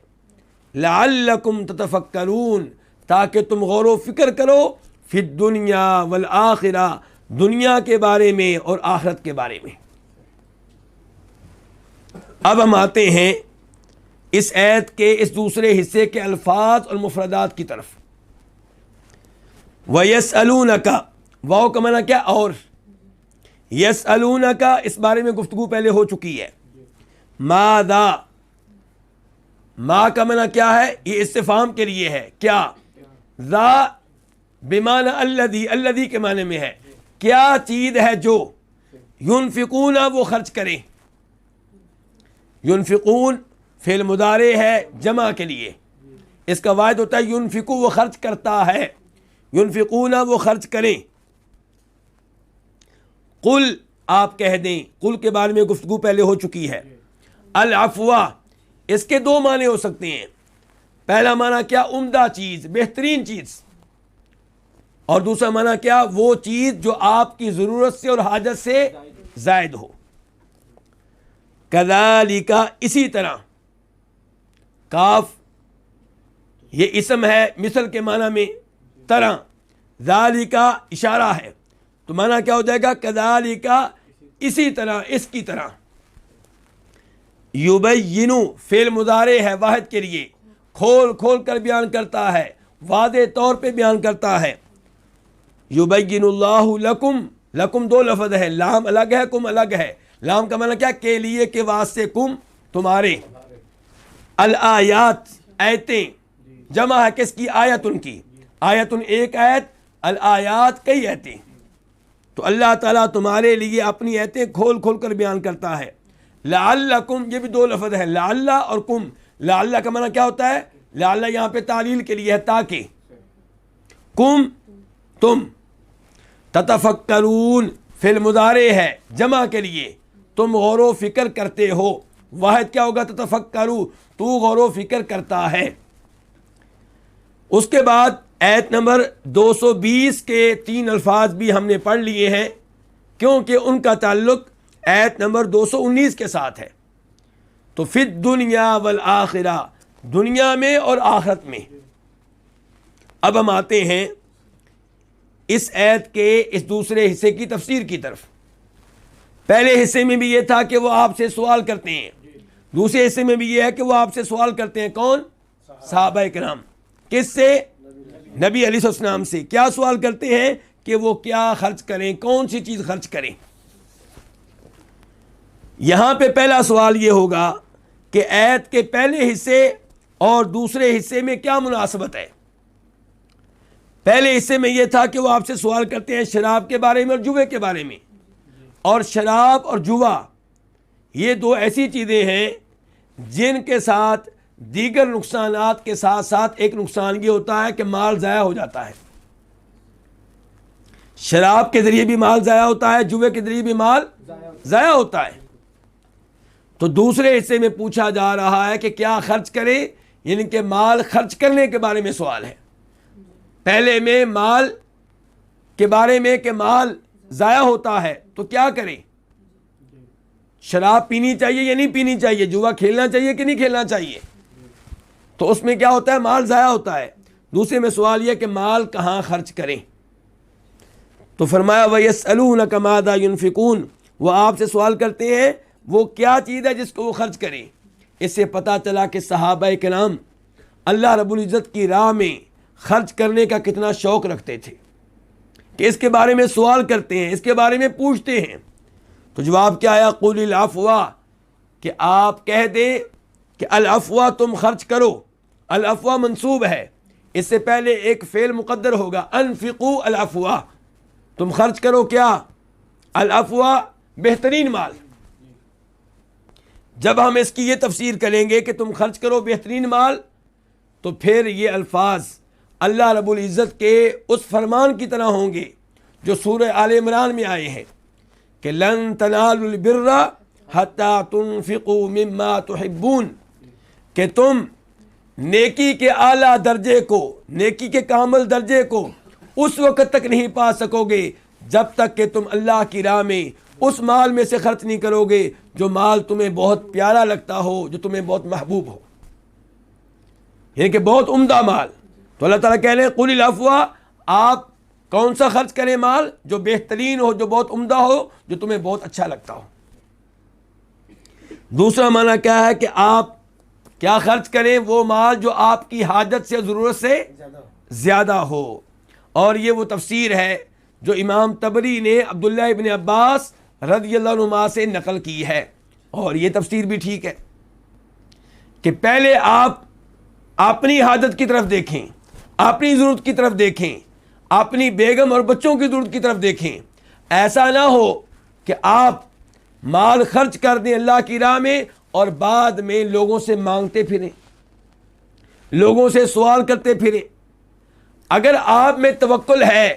لعلکم تتفکرون، تاکہ تم غور و فکر کرو، فی الدنیا والآخرہ، دنیا کے بارے میں اور آخرت کے بارے میں۔ اب ہم آتے ہیں اس آیت کے اس دوسرے حصے کے الفاظ اور مفردات کی طرف۔ وَيَسْأَلُونَكَ، واو کا معنی کیا؟ اور یسألونک، اس بارے میں گفتگو پہلے ہو چکی ہے۔ ماذا، ما کا معنی کیا ہے؟ یہ استفہام کے لیے ہے، کیا؟ ذا بمعنی الذی، الذی کے معنی میں ہے کیا چیز ہے جو، ينفقون وہ خرچ کریں، ينفقون فعل مضارع ہے جمع کے لیے، اس کا واحد ہوتا ہے ينفقو، وہ خرچ کرتا ہے، ينفقون وہ خرچ کریں۔ قل آپ کہہ دیں، قل کے بارے میں گفتگو پہلے ہو چکی ہے۔ العفو، اس کے دو معنی ہو سکتے ہیں۔ پہلا معنی کیا؟ عمدہ چیز، بہترین چیز، اور دوسرا معنی کیا؟ وہ چیز جو آپ کی ضرورت سے اور حاجت سے زائد ہو۔ کذالک، اسی طرح، کاف یہ اسم ہے مثل کے معنی میں، طرح، ذالک اشارہ ہے، تو معنی کیا ہو جائے گا؟ کذالک، اسی طرح، اس کی طرح۔ یبین فعل مضارع ہے واحد کے لیے، کھول کھول کر بیان کرتا ہے، واضح طور پہ بیان کرتا ہے۔ یبین اللہ لکم، لکم دو لفظ ہے، لام الگ ہے، کم الگ ہے۔ لام کا معنی کیا؟ کے لیے، کے واسطے، کم تمہارے۔ الآیات آیتیں، جمع ہے کس کی؟ آیتن کی، آیتن ایک آیت، الآیات کئی آیتیں۔ تو اللہ تعالیٰ تمہارے لیے اپنی آیتیں کھول کھول کر بیان کرتا ہے۔ لعلکم، یہ بھی دو لفظ ہے، لعل اور کم۔ لعل کا معنی کیا ہوتا ہے؟ لعل یہاں پہ تعلیل کے لیے ہے، تاکہ، کم تم، تتفکرون فعل مضارع ہے جمع کے لیے، تم غور و فکر کرتے ہو۔ واحد کیا ہوگا؟ تتفکرو، تو غور و فکر کرتا ہے۔ اس کے بعد آیت نمبر 220 کے 3 الفاظ بھی ہم نے پڑھ لیے ہیں، کیونکہ ان کا تعلق آیت نمبر 219 کے ساتھ ہے۔ تو فی الدنیا والآخرہ، دنیا میں اور آخرت میں۔ اب ہم آتے ہیں اس آیت کے اس دوسرے حصے کی تفسیر کی طرف۔ پہلے حصے میں بھی یہ تھا کہ وہ آپ سے سوال کرتے ہیں، دوسرے حصے میں بھی یہ ہے کہ وہ آپ سے سوال کرتے ہیں۔ کون؟ صحابہ کرام۔ کس سے؟ نبی علیہ السلام سے۔ کیا سوال کرتے ہیں؟ کہ وہ کیا خرچ کریں، کون سی چیز خرچ کریں۔ یہاں پہ پہلا سوال یہ ہوگا کہ آیت کے پہلے حصے اور دوسرے حصے میں کیا مناسبت ہے۔ پہلے حصے میں یہ تھا کہ وہ آپ سے سوال کرتے ہیں شراب کے بارے میں اور جوے کے بارے میں، اور شراب اور جوا یہ دو ایسی چیزیں ہیں جن کے ساتھ دیگر نقصانات کے ساتھ ساتھ ایک نقصان یہ ہوتا ہے کہ مال ضائع ہو جاتا ہے۔ شراب کے ذریعے بھی مال ضائع ہوتا ہے، جوے کے ذریعے بھی مال ضائع ہوتا ہے۔ تو دوسرے حصے میں پوچھا جا رہا ہے کہ کیا خرچ کریں، یعنی کہ مال خرچ کرنے کے بارے میں سوال ہے۔ پہلے میں مال کے بارے میں کہ مال ضائع ہوتا ہے تو کیا کریں، شراب پینی چاہیے یا نہیں پینی چاہیے، جوا کھیلنا چاہیے کہ نہیں کھیلنا چاہیے، تو اس میں کیا ہوتا ہے؟ مال ضائع ہوتا ہے۔ دوسرے میں سوال یہ کہ مال کہاں خرچ کریں۔ تو فرمایا وَيَسْأَلُونَكَ مَاذَا يُنْفِقُونَ، وہ آپ سے سوال کرتے ہیں وہ کیا چیز ہے جس کو وہ خرچ کریں۔ اس سے پتہ چلا کہ صحابہ کرام اللہ رب العزت کی راہ میں خرچ کرنے کا کتنا شوق رکھتے تھے، کہ اس کے بارے میں سوال کرتے ہیں، اس کے بارے میں پوچھتے ہیں۔ تو جواب کیا آیا؟ قُلِ الْعَفْوَ، کہ آپ کہہ دیں کہ العفو تم خرچ کرو، العفو منصوب ہے، اس سے پہلے ایک فعل مقدر ہوگا، انفقوا العفو، تم خرچ کرو کیا؟ العفو، بہترین مال۔ جب ہم اس کی یہ تفسیر کریں گے کہ تم خرچ کرو بہترین مال، تو پھر یہ الفاظ اللہ رب العزت کے اس فرمان کی طرح ہوں گے جو سورہ آل عمران میں آئے ہیں کہ لن تنالوا البر حتی تنفقوا مما تحبون، کہ تم نیکی کے اعلیٰ درجے کو، نیکی کے کامل درجے کو اس وقت تک نہیں پا سکو گے جب تک کہ تم اللہ کی راہ میں اس مال میں سے خرچ نہیں کرو گے جو مال تمہیں بہت پیارا لگتا ہو، جو تمہیں بہت محبوب ہو، یعنی کہ بہت عمدہ مال۔ تو اللہ تعالیٰ کہہ رہے ہیں قل العفو، آپ کون سا خرچ کریں مال؟ جو بہترین ہو، جو بہت عمدہ ہو، جو تمہیں بہت اچھا لگتا ہو۔ دوسرا معنی کیا ہے کہ آپ کیا خرچ کریں؟ وہ مال جو آپ کی حاجت سے، ضرورت سے زیادہ ہو۔ اور یہ وہ تفسیر ہے جو امام طبری نے عبداللہ ابن عباس رضی اللہ عنہما سے نقل کی ہے، اور یہ تفسیر بھی ٹھیک ہے کہ پہلے آپ اپنی حاجت کی طرف دیکھیں، اپنی ضرورت کی طرف دیکھیں، اپنی بیگم اور بچوں کی ضرورت کی طرف دیکھیں۔ ایسا نہ ہو کہ آپ مال خرچ کر دیں اللہ کی راہ میں اور بعد میں لوگوں سے مانگتے پھریں، لوگوں سے سوال کرتے پھریں۔ اگر آپ میں توکل ہے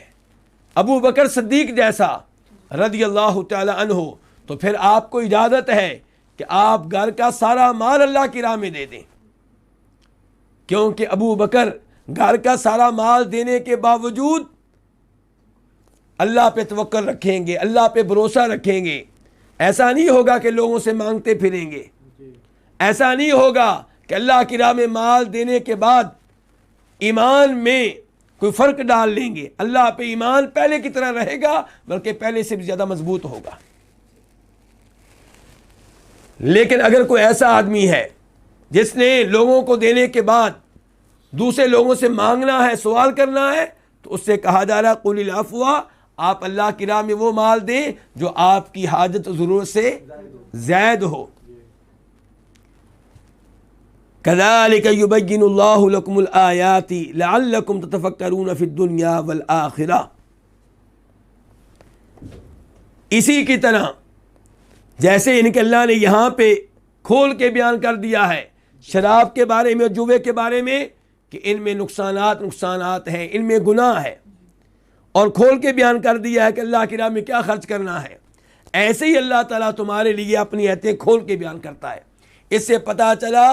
ابو بکر صدیق جیسا رضی اللہ تعالی عنہ، تو پھر آپ کو اجازت ہے کہ آپ گھر کا سارا مال اللہ کی راہ میں دے دیں، کیونکہ ابو بکر گھر کا سارا مال دینے کے باوجود اللہ پہ توکل رکھیں گے، اللہ پہ بھروسہ رکھیں گے۔ ایسا نہیں ہوگا کہ لوگوں سے مانگتے پھریں گے، ایسا نہیں ہوگا کہ اللہ کی راہ میں مال دینے کے بعد ایمان میں کوئی فرق ڈال لیں گے۔ اللہ پہ ایمان پہلے کی طرح رہے گا، بلکہ پہلے سے بھی زیادہ مضبوط ہوگا۔ لیکن اگر کوئی ایسا آدمی ہے جس نے لوگوں کو دینے کے بعد دوسرے لوگوں سے مانگنا ہے، سوال کرنا ہے، تو اس سے کہا جا رہا ہے قل العفو، آپ اللہ کی راہ میں وہ مال دیں جو آپ کی حاجت و ضرورت سے زائد ہو۔ كذلك يبين الله لكم الآيات لعلكم تتفكرون في الدنيا والآخرة، اسی کی طرح جیسے ان کے اللہ نے یہاں پہ کھول کے بیان کر دیا ہے شراب کے بارے میں اور جوے کے بارے میں کہ ان میں نقصانات ہیں، ان میں گناہ ہے، اور کھول کے بیان کر دیا ہے کہ اللہ کی راہ میں کیا خرچ کرنا ہے، ایسے ہی اللہ تعالیٰ تمہارے لیے اپنی آیتیں کھول کے بیان کرتا ہے۔ اس سے پتہ چلا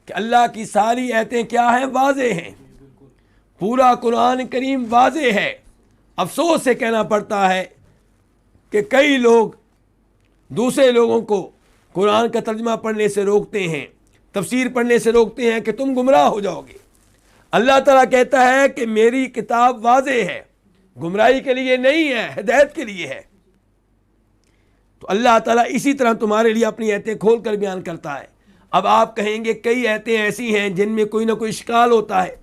کہ اللہ کی ساری آیتیں کیا ہیں؟ واضح ہیں، پورا قرآن کریم واضح ہے۔ افسوس سے کہنا پڑتا ہے کہ کئی لوگ دوسرے لوگوں کو قرآن کا ترجمہ پڑھنے سے روکتے ہیں، تفسیر پڑھنے سے روکتے ہیں کہ تم گمراہ ہو جاؤ گے۔ اللہ تعالیٰ کہتا ہے کہ میری کتاب واضح ہے، گمراہی کے لیے نہیں ہے، ہدایت کے لیے ہے۔ تو اللہ تعالیٰ اسی طرح تمہارے لیے اپنی آیتیں کھول کر بیان کرتا ہے۔ اب آپ کہیں گے کئی آیتیں ایسی ہیں جن میں کوئی نہ کوئی اشکال ہوتا ہے،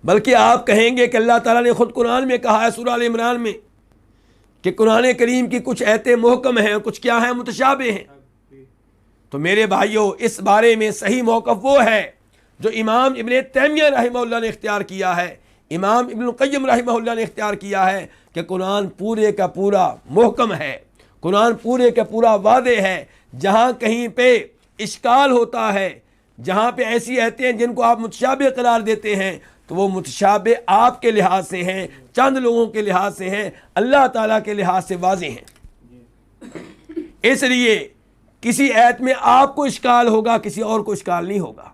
بلکہ آپ کہیں گے کہ اللہ تعالیٰ نے خود قرآن میں کہا ہے سورہ آل عمران میں کہ قرآن کریم کی کچھ آیتیں محکم ہیں، کچھ کیا ہیں؟ متشابہ ہیں۔ تو میرے بھائیوں، اس بارے میں صحیح موقف وہ ہے جو امام ابن تیمیہ رحمہ اللہ نے اختیار کیا ہے، امام ابن القیم رحمہ اللہ نے اختیار کیا ہے کہ قرآن پورے کا پورا محکم ہے، قرآن پورے کا پورا واضح ہے۔ جہاں کہیں پہ اشکال ہوتا ہے، جہاں پہ ایسی آیتیں ہیں جن کو آپ متشابہ قرار دیتے ہیں، تو وہ متشابہ آپ کے لحاظ سے ہیں، چند لوگوں کے لحاظ سے ہیں، اللہ تعالیٰ کے لحاظ سے واضح ہیں۔ اس لیے کسی آیت میں آپ کو اشکال ہوگا، کسی اور کو اشکال نہیں ہوگا،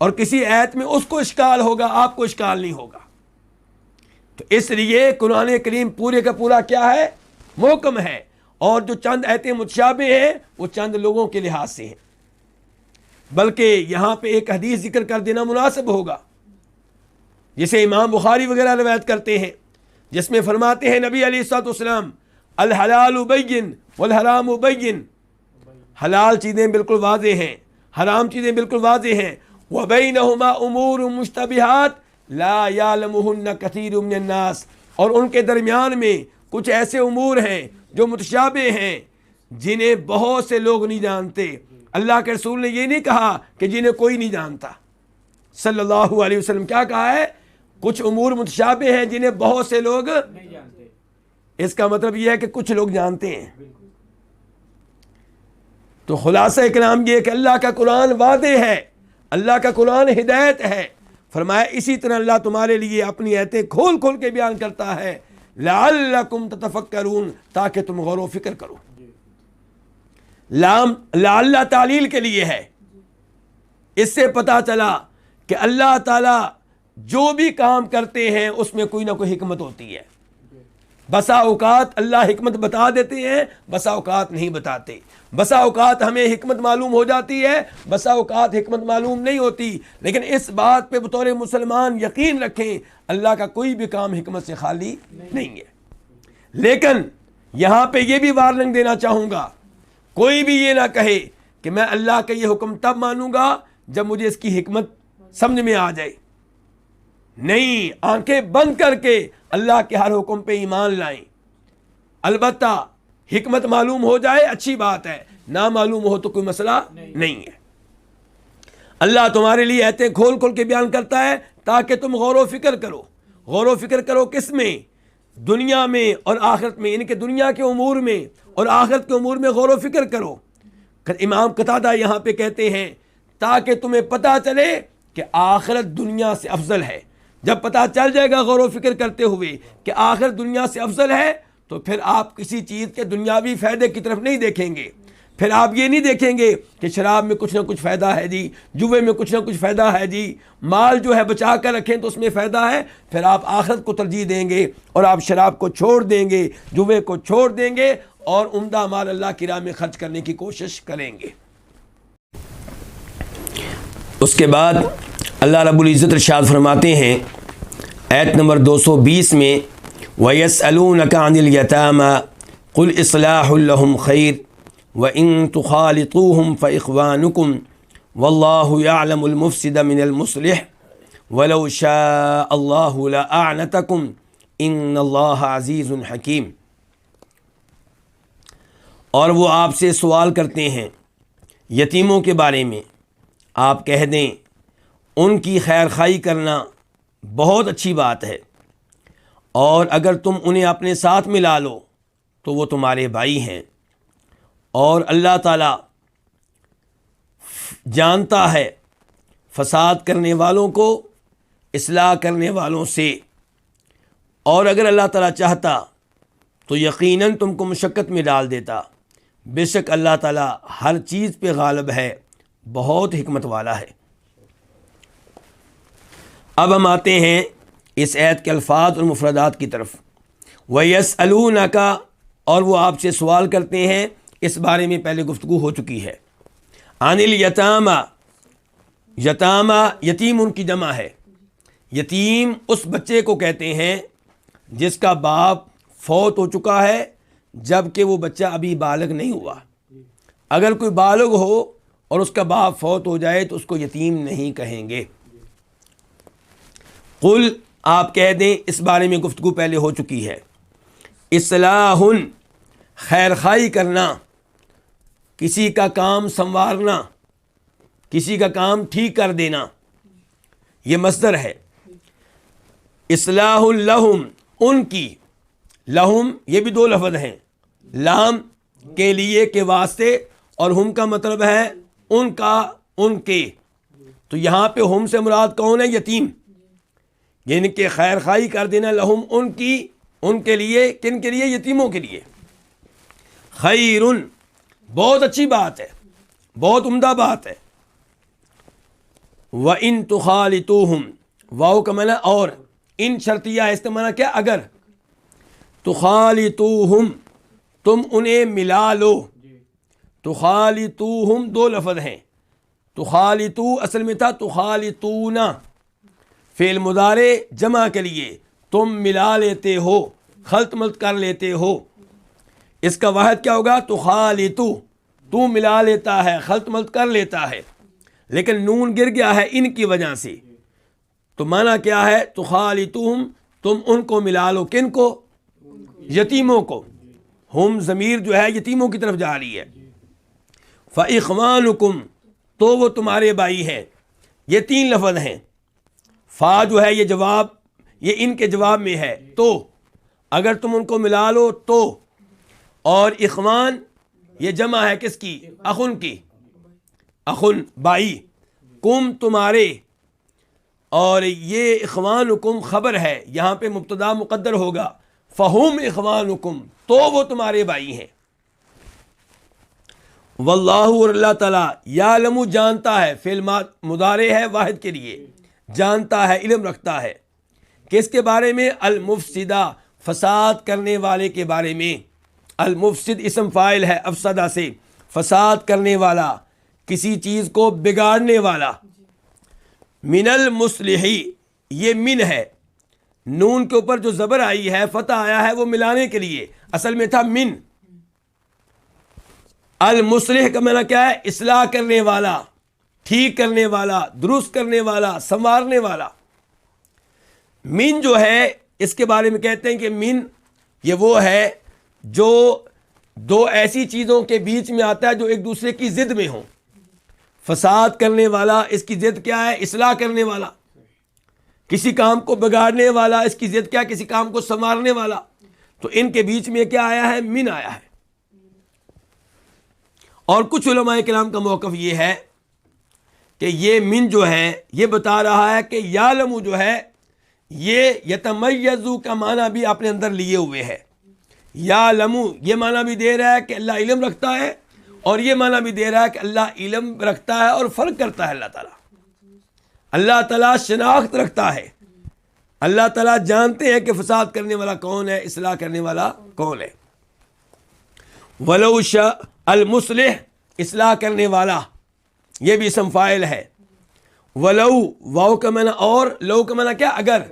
اور کسی آیت میں اس کو اشکال ہوگا، آپ کو اشکال نہیں ہوگا۔ تو اس لیے قرآن کریم پورے کا پورا کیا ہے؟ محکم ہے، اور جو چند آیتیں متشابہ ہیں وہ چند لوگوں کے لحاظ سے ہیں۔ بلکہ یہاں پہ ایک حدیث ذکر کر دینا مناسب ہوگا جسے امام بخاری وغیرہ روایت کرتے ہیں، جس میں فرماتے ہیں نبی علیہ الصلوۃ والسلام الحلال بین والحرام بین، حلال چیزیں بالکل واضح ہیں، حرام چیزیں بالکل واضح ہیں، وبینہما امور مشتبہات لا یعلمہن کثیر من الناس، اور ان کے درمیان میں کچھ ایسے امور ہیں جو متشابہ ہیں، جنہیں بہت سے لوگ نہیں جانتے. اللہ کے رسول نے یہ نہیں کہا کہ جنہیں کوئی نہیں جانتا. صلی اللہ علیہ وسلم کیا کہا ہے؟ کچھ امور متشابہ ہیں جنہیں بہت سے لوگ نہیں جانتے. اس کا مطلب یہ ہے کہ کچھ لوگ جانتے ہیں. تو خلاصہ کلام یہ کہ اللہ کا قرآن واضح ہے، اللہ کا قرآن ہدایت ہے. فرمایا اسی طرح اللہ تمہارے لیے اپنی آیتیں کھول کھول کے بیان کرتا ہے، لعلکم تتفکرون، تاکہ تم غور و فکر کرو. لام لعل تعلیل کے لیے ہے. اس سے پتہ چلا کہ اللہ تعالیٰ جو بھی کام کرتے ہیں اس میں کوئی نہ کوئی حکمت ہوتی ہے. بسا اوقات اللہ حکمت بتا دیتے ہیں، بسا اوقات نہیں بتاتے. بسا اوقات ہمیں حکمت معلوم ہو جاتی ہے، بسا اوقات حکمت معلوم نہیں ہوتی. لیکن اس بات پہ بطور مسلمان یقین رکھیں، اللہ کا کوئی بھی کام حکمت سے خالی نہیں ہے. لیکن یہاں پہ یہ بھی وارننگ دینا چاہوں گا، کوئی بھی یہ نہ کہے کہ میں اللہ کا یہ حکم تب مانوں گا جب مجھے اس کی حکمت سمجھ میں آ جائے. نہیں، آنکھیں بند کر کے اللہ کے ہر حکم پہ ایمان لائیں. البتہ حکمت معلوم ہو جائے اچھی بات ہے، نہ معلوم ہو تو کوئی مسئلہ نہیں ہے. اللہ تمہارے لیے آیتیں کھول کھول کے بیان کرتا ہے تاکہ تم غور و فکر کرو. غور و فکر کرو کس میں؟ دنیا میں اور آخرت میں، یعنی کہ دنیا کے امور میں اور آخرت کے امور میں غور و فکر کرو. امام قتادہ یہاں پہ کہتے ہیں تاکہ تمہیں پتہ چلے کہ آخرت دنیا سے افضل ہے. جب پتہ چل جائے گا غور و فکر کرتے ہوئے کہ آخرت دنیا سے افضل ہے، تو پھر آپ کسی چیز کے دنیاوی فائدے کی طرف نہیں دیکھیں گے. پھر آپ یہ نہیں دیکھیں گے کہ شراب میں کچھ نہ کچھ فائدہ ہے جی، جوے میں کچھ نہ کچھ فائدہ ہے جی، مال جو ہے بچا کر رکھیں تو اس میں فائدہ ہے. پھر آپ آخرت کو ترجیح دیں گے اور آپ شراب کو چھوڑ دیں گے، جوے کو چھوڑ دیں گے اور عمدہ مال اللہ کی راہ میں خرچ کرنے کی کوشش کریں گے. اس کے بعد اللہ رب العزت ارشاد فرماتے ہیں آیت نمبر 220 میں، وَيَسْأَلُونَكَ عَنِ الْيَتَامَى قُلْ إِصْلَاحٌ لَهُمْ خَيْرٌ وَإِن تُخَالِطُوهُمْ فَإِخْوَانُكُمْ وَاللَّهُ يَعْلَمُ الْمُفْسِدَ مِنَ الْمُصْلِحِ وَلَوْ شَاءَ اللَّهُ لَأَعْنَتَكُمْ إِنَّ اللَّهَ عَزِيزٌ حَكِيمٌ. اور وہ آپ سے سوال کرتے ہیں یتیموں کے بارے میں، آپ کہہ دیں ان کی خیر خواہی کرنا بہت اچھی بات ہے، اور اگر تم انہیں اپنے ساتھ ملا لو تو وہ تمہارے بھائی ہیں، اور اللہ تعالیٰ جانتا ہے فساد کرنے والوں کو اصلاح کرنے والوں سے، اور اگر اللہ تعالیٰ چاہتا تو یقیناً تم کو مشقت میں ڈال دیتا. بے شک اللہ تعالیٰ ہر چیز پہ غالب ہے، بہت حکمت والا ہے. اب ہم آتے ہیں اس آیت کے الفاظ اور مفردات کی طرف. وَيَسْأَلُونَكَ، اور وہ آپ سے سوال کرتے ہیں، اس بارے میں پہلے گفتگو ہو چکی ہے. عَنِ الْيَتَامَى، یتامہ یتیم ان کی جمع ہے. یتیم اس بچے کو کہتے ہیں جس کا باپ فوت ہو چکا ہے جب کہ وہ بچہ ابھی بالغ نہیں ہوا. اگر کوئی بالغ ہو اور اس کا باپ فوت ہو جائے تو اس کو یتیم نہیں کہیں گے. قل، آپ کہہ دیں، اس بارے میں گفتگو پہلے ہو چکی ہے. اصلاح، خیر خواہی کرنا، کسی کا کام سنوارنا، کسی کا کام ٹھیک کر دینا، یہ مصدر ہے. اصلاح لہم، ان کی، لہم یہ بھی دو لفظ ہیں، لام کے لیے کے واسطے اور ہم کا مطلب ہے ان کا، ان کے. تو یہاں پہ ہم سے مراد کون ہے؟ یتیم، یعنی کہ خیر خواہی کر دینا لہم ان کی، ان کے لیے. کن کے لیے؟ یتیموں کے لیے. خیرن، بہت اچھی بات ہے، بہت عمدہ بات ہے. وَإِن تُخَالِطُوهُمْ، واو کا معنی اور، ان شرطیہ ہے، اس کا معنی کیا؟ اگر. تُخَالِطُوهُمْ، تم انہیں ملا لو. تُخَالِطُوهُمْ دو لفظ ہیں. تُخَالِطُو اصل میں تھا تُخَالِطُونَ، فعل مضارع جمع کے لیے تم ملا لیتے ہو، خلط ملط کر لیتے ہو. اس کا واحد کیا ہوگا؟ تخالطو، تو ملا لیتا ہے، خلط ملط کر لیتا ہے. لیکن نون گر گیا ہے ان کی وجہ سے، تو معنی کیا ہے؟ تخالطوہم، تم ان کو ملا لو. کن کو؟ یتیموں کو. ہم ضمیر جو ہے یتیموں کی طرف جا رہی ہے. فَإِخْوَانُكُمْ تو وہ تمہارے بھائی ہیں. یہ 3 لفظ ہیں. فا جو ہے یہ جواب، یہ ان کے جواب میں ہے. تو اگر تم ان کو ملا لو تو، اور اخوان یہ جمع ہے کس کی؟ اخن کی. اخن بھائی، کم تمہارے، اور یہ اخوانکم خبر ہے، یہاں پہ مبتدا مقدر ہوگا. فہم اخوانکم تو وہ تمہارے بھائی ہیں. واللہ اور اللہ تعالیٰ یعلم جانتا ہے، فعل مضارع ہے واحد کے لیے، جانتا ہے، علم رکھتا ہے. کس کے بارے میں؟ المفسدہ فساد کرنے والے کے بارے میں. المفسد اسم فاعل ہے افسدہ سے، فساد کرنے والا، کسی چیز کو بگاڑنے والا. من المصلحی یہ من ہے، نون کے اوپر جو زبر آئی ہے، فتح آیا ہے، وہ ملانے کے لیے، اصل میں تھا من. المصلح کا معنی کیا ہے؟ اصلاح کرنے والا، ٹھیک کرنے والا، درست کرنے والا، سنوارنے والا. من جو ہے اس کے بارے میں کہتے ہیں کہ من یہ وہ ہے جو 2 ایسی چیزوں کے بیچ میں آتا ہے جو ایک دوسرے کی ضد میں ہوں. فساد کرنے والا، اس کی ضد کیا ہے؟ اصلاح کرنے والا. کسی کام کو بگاڑنے والا، اس کی ضد کیا؟ کسی کام کو سنوارنے والا. تو ان کے بیچ میں کیا آیا ہے؟ من آیا ہے. اور کچھ علماء کرام کا موقف یہ ہے کہ یہ من جو ہے یہ بتا رہا ہے کہ یعلم جو ہے یہ یتمیزو کا معنی بھی اپنے اندر لیے ہوئے ہے. یعلم یہ معنی بھی دے رہا ہے کہ اللہ علم رکھتا ہے، اور یہ معنی بھی دے رہا ہے کہ اللہ علم رکھتا ہے اور فرق کرتا ہے. اللہ تعالیٰ شناخت رکھتا ہے. اللہ تعالیٰ جانتے ہیں کہ فساد کرنے والا کون ہے، اصلاح کرنے والا کون ہے. ولو شاء المصلح اصلاح کرنے والا، یہ بھی اسم فاعل ہے. ولو واو کا معنی اور، لو کا معنی کیا؟ اگر.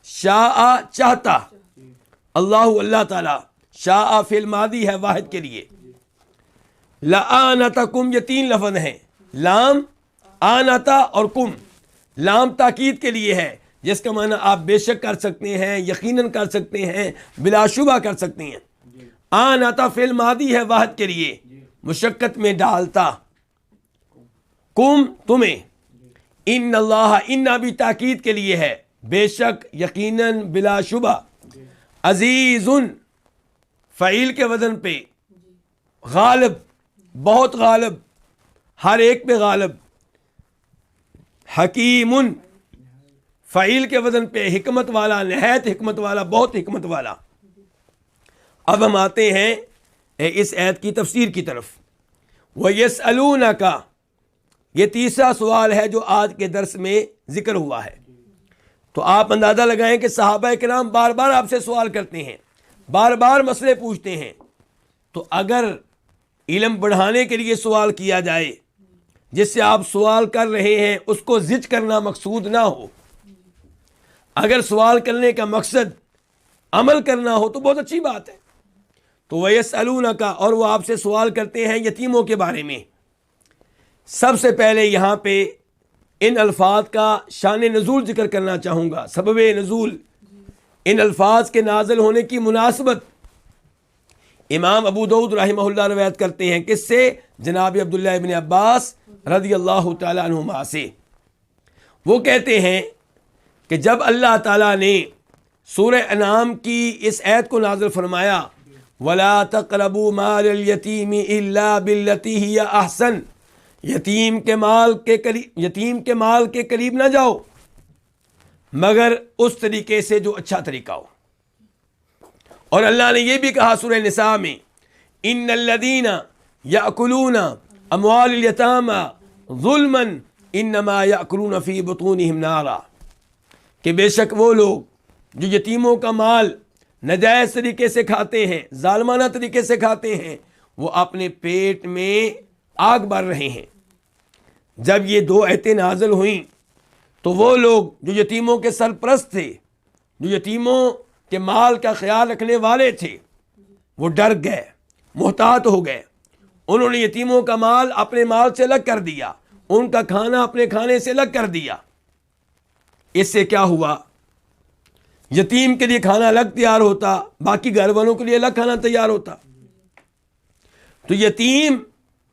شاء چاہتا، اللہ اللہ تعالیٰ، شاء فعل ماضی ہے واحد کے لیے. لآنتکم یہ 3 لفظ ہیں، لام، آنتا اور کم. لام تاکید کے لیے ہے، جس کا معنی آپ بے شک کر سکتے ہیں، یقیناً کر سکتے ہیں، بلا شبہ کر سکتے ہیں. آنتا فعل ماضی ہے واحد کے لیے، مشقت میں ڈالتا. کم تمہیں. ان اللہ ان بھی تاکید کے لیے ہے، بے شک، یقیناً، بلا شبہ. عزیز فعیل کے وزن پہ، غالب، بہت غالب، ہر ایک پہ غالب. حکیم فعیل کے وزن پہ حکمت والا، نہایت حکمت والا، بہت حکمت والا. اب ہم آتے ہیں اس آیت کی تفسیر کی طرف. وَيَسْأَلُونَكَ یہ تیسرا سوال ہے جو آج کے درس میں ذکر ہوا ہے. تو آپ اندازہ لگائیں کہ صحابہ کرام بار بار آپ سے سوال کرتے ہیں، بار بار مسئلے پوچھتے ہیں. تو اگر علم بڑھانے کے لیے سوال کیا جائے، جس سے آپ سوال کر رہے ہیں اس کو زج کرنا مقصود نہ ہو، اگر سوال کرنے کا مقصد عمل کرنا ہو تو بہت اچھی بات ہے. تو وَيَسْأَلُونَكَ اور وہ آپ سے سوال کرتے ہیں یتیموں کے بارے میں. سب سے پہلے یہاں پہ ان الفاظ کا شان نزول ذکر کرنا چاہوں گا. سبب نزول، ان الفاظ کے نازل ہونے کی مناسبت امام ابو داؤد رحمہ اللہ روایت کرتے ہیں. کس سے؟ جناب عبداللہ ابن عباس رضی اللہ تعالیٰ عنہما سے. وہ کہتے ہیں کہ جب اللہ تعالیٰ نے سورہ انعام کی اس آیت کو نازل فرمایا، وَلَا تَقْرَبُوا مَالَ الْيَتِيمِ إِلَّا بِالَّتِي هِيَ أَحْسَنُ یتیم کے مال کے قریب نہ جاؤ مگر اس طریقے سے جو اچھا طریقہ ہو. اور اللہ نے یہ بھی کہا سورہ نساء میں، ان الذین یأکلون اموال الیتامی ظلما انما یأکلون فی بطونہم نارا، کہ بے شک وہ لوگ جو یتیموں کا مال ناجائز طریقے سے کھاتے ہیں، ظالمانہ طریقے سے کھاتے ہیں، وہ اپنے پیٹ میں آگ بھر رہے ہیں. جب یہ 2 آیتیں نازل ہوئیں تو وہ لوگ جو یتیموں کے سرپرست تھے، جو یتیموں کے مال کا خیال رکھنے والے تھے، وہ ڈر گئے، محتاط ہو گئے. انہوں نے یتیموں کا مال اپنے مال سے الگ کر دیا، ان کا کھانا اپنے کھانے سے الگ کر دیا. اس سے کیا ہوا؟ یتیم کے لیے کھانا الگ تیار ہوتا، باقی گھر والوں کے لیے الگ کھانا تیار ہوتا. تو یتیم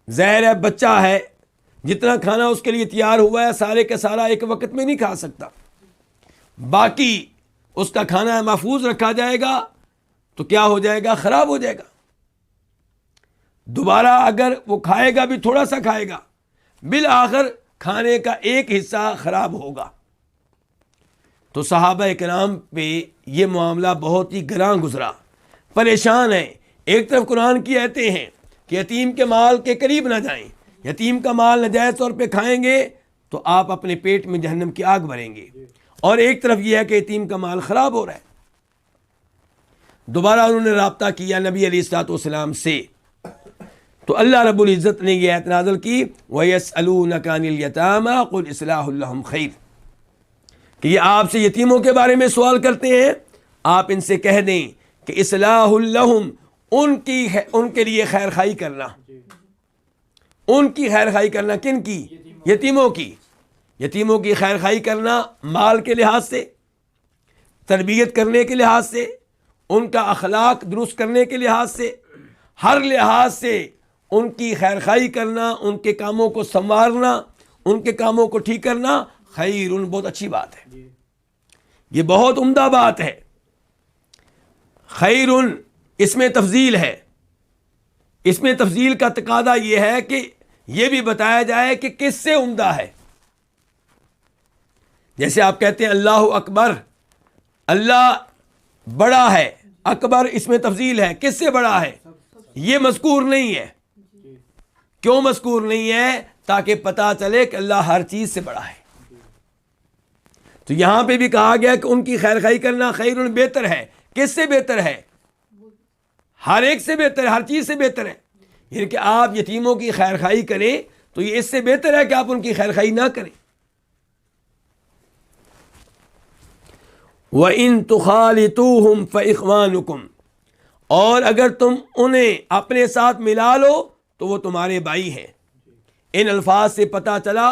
ظاہر ہے بچہ ہے، جتنا کھانا اس کے لیے تیار ہوا ہے سارے کا سارا ایک وقت میں نہیں کھا سکتا، باقی اس کا کھانا محفوظ رکھا جائے گا تو کیا ہو جائے گا؟ خراب ہو جائے گا۔ دوبارہ اگر وہ کھائے گا بھی تھوڑا سا کھائے گا، بالآخر کھانے کا ایک حصہ خراب ہوگا۔ تو صحابہ کرام پہ یہ معاملہ بہت ہی گراں گزرا، پریشان ہیں۔ ایک طرف قرآن کی آیتیں ہیں کہ یتیم کے مال کے قریب نہ جائیں، یتیم کا مال ناجائز طور پہ کھائیں گے تو آپ اپنے پیٹ میں جہنم کی آگ بھریں گے، اور ایک طرف یہ ہے کہ یتیم کا مال خراب ہو رہا ہے۔ دوبارہ انہوں نے رابطہ کیا نبی علیہ الصلوۃ والسلام سے، تو اللہ رب العزت نے یہ آیت نازل کی وَيَسْأَلُونَكَ عَنِ الْيَتَامَى قُلْ إِصْلَاحٌ لَهُمْ خَيْرٌ، کہ یہ آپ سے یتیموں کے بارے میں سوال کرتے ہیں، آپ ان سے کہہ دیں کہ اصلاح لہم، ان کے لیے خیر خواہی کرنا، ان کی خیر خواہی کرنا، کن کی؟ یتیموں کی۔ یتیموں کی خیر خواہی کرنا مال کے لحاظ سے، تربیت کرنے کے لحاظ سے، ان کا اخلاق درست کرنے کے لحاظ سے، ہر لحاظ سے ان کی خیر خواہی کرنا، ان کے کاموں کو سنوارنا، ان کے کاموں کو ٹھیک کرنا، خیر، بہت اچھی بات ہے، یہ بہت عمدہ بات ہے۔ خیر اس میں تفضیل ہے، اس میں تفضیل کا تقاضا یہ ہے کہ یہ بھی بتایا جائے کہ کس سے عمدہ ہے۔ جیسے آپ کہتے ہیں اللہ اکبر، اللہ بڑا ہے، اکبر اس میں تفضیل ہے، کس سے بڑا ہے؟ یہ مذکور نہیں ہے۔ کیوں مذکور نہیں ہے؟ تاکہ پتہ چلے کہ اللہ ہر چیز سے بڑا ہے۔ تو یہاں پہ بھی کہا گیا کہ ان کی خیر خواہی کرنا خیر، بہتر ہے۔ کس سے بہتر ہے؟ ہر ایک سے بہتر ہے، ہر چیز سے بہتر ہے۔ یعنی کہ آپ یتیموں کی خیر خواہی کریں تو یہ اس سے بہتر ہے کہ آپ ان کی خیر خواہی نہ کریں۔ وَإِن تُخَالِطُوهُمْ فَإِخْوَانُكُمْ، اور اگر تم انہیں اپنے ساتھ ملا لو تو وہ تمہارے بھائی ہیں۔ ان الفاظ سے پتہ چلا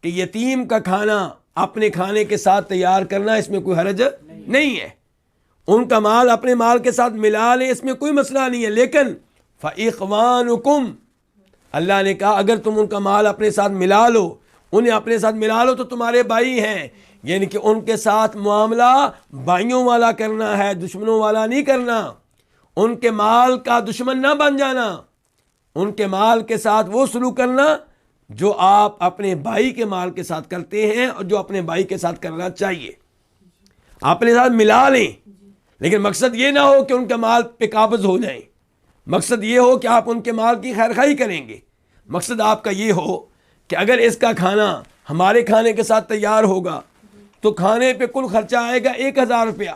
کہ یتیم کا کھانا اپنے کھانے کے ساتھ تیار کرنا اس میں کوئی حرج نہیں ہے، ان کا مال اپنے مال کے ساتھ ملا لیں، اس میں کوئی مسئلہ نہیں ہے۔ لیکن فَإِخْوَانُكُمْ، اللہ نے کہا اگر تم ان کا مال اپنے ساتھ ملا لو، انہیں اپنے ساتھ ملا لو تو تمہارے بھائی ہیں، یعنی کہ ان کے ساتھ معاملہ بھائیوں والا کرنا ہے، دشمنوں والا نہیں کرنا۔ ان کے مال کا دشمن نہ بن جانا، ان کے مال کے ساتھ وہ سلوک کرنا جو آپ اپنے بھائی کے مال کے ساتھ کرتے ہیں اور جو اپنے بھائی کے ساتھ کرنا چاہیے۔ اپنے ساتھ ملا لیں، لیکن مقصد یہ نہ ہو کہ ان کے مال پہ قابض ہو جائیں، مقصد یہ ہو کہ آپ ان کے مال کی خیر خواہی کریں گے۔ مقصد آپ کا یہ ہو کہ اگر اس کا کھانا ہمارے کھانے کے ساتھ تیار ہوگا تو کھانے پہ کل خرچہ آئے گا 1000 روپیہ،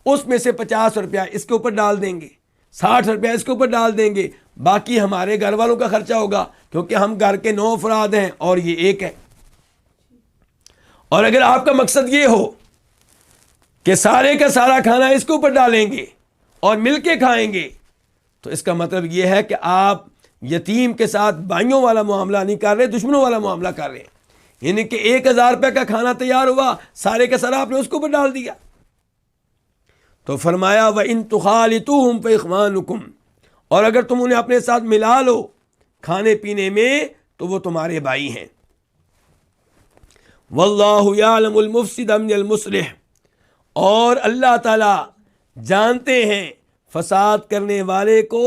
اس میں سے 50 روپیہ اس کے اوپر ڈال دیں گے، 60 روپیہ اس کے اوپر ڈال دیں گے، باقی ہمارے گھر والوں کا خرچہ ہوگا، کیونکہ ہم گھر کے 9 افراد ہیں اور یہ ایک ہے۔ اور اگر آپ کا مقصد یہ ہو کہ سارے کا سارا کھانا اس کے اوپر ڈالیں گے اور مل کے کھائیں گے، تو اس کا مطلب یہ ہے کہ آپ یتیم کے ساتھ بھائیوں والا معاملہ نہیں کر رہے، دشمنوں والا معاملہ کر رہے ہیں۔ یعنی کہ 1000 روپے کا کھانا تیار ہوا، سارے کا سارا آپ نے اس کے اوپر ڈال دیا۔ تو فرمایا وَإِن تُخَالِطُوهُمْ فَإِخْوَانُكُمْ، اور اگر تم انہیں اپنے ساتھ ملا لو کھانے پینے میں تو وہ تمہارے بھائی ہیں۔ وَاللَّهُ يَعْلَمُ الْمُفْسِدَ مِنَ الْمُصْلِحِ، اور اللہ تعالی جانتے ہیں فساد کرنے والے کو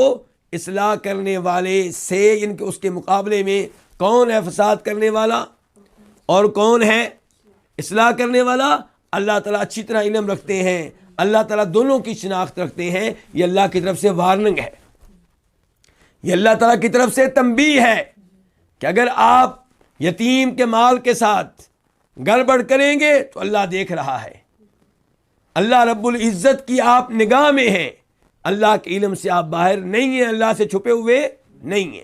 اصلاح کرنے والے سے، ان کے اس کے مقابلے میں کون ہے فساد کرنے والا اور کون ہے اصلاح کرنے والا؟ اللہ تعالیٰ اچھی طرح علم رکھتے ہیں، اللہ تعالیٰ دونوں کی شناخت رکھتے ہیں۔ یہ اللہ کی طرف سے وارننگ ہے، یہ اللہ تعالیٰ کی طرف سے تنبیہ ہے کہ اگر آپ یتیم کے مال کے ساتھ گڑبڑ کریں گے تو اللہ دیکھ رہا ہے، اللہ رب العزت کی آپ نگاہ میں ہیں، اللہ کے علم سے آپ باہر نہیں ہیں، اللہ سے چھپے ہوئے نہیں ہیں۔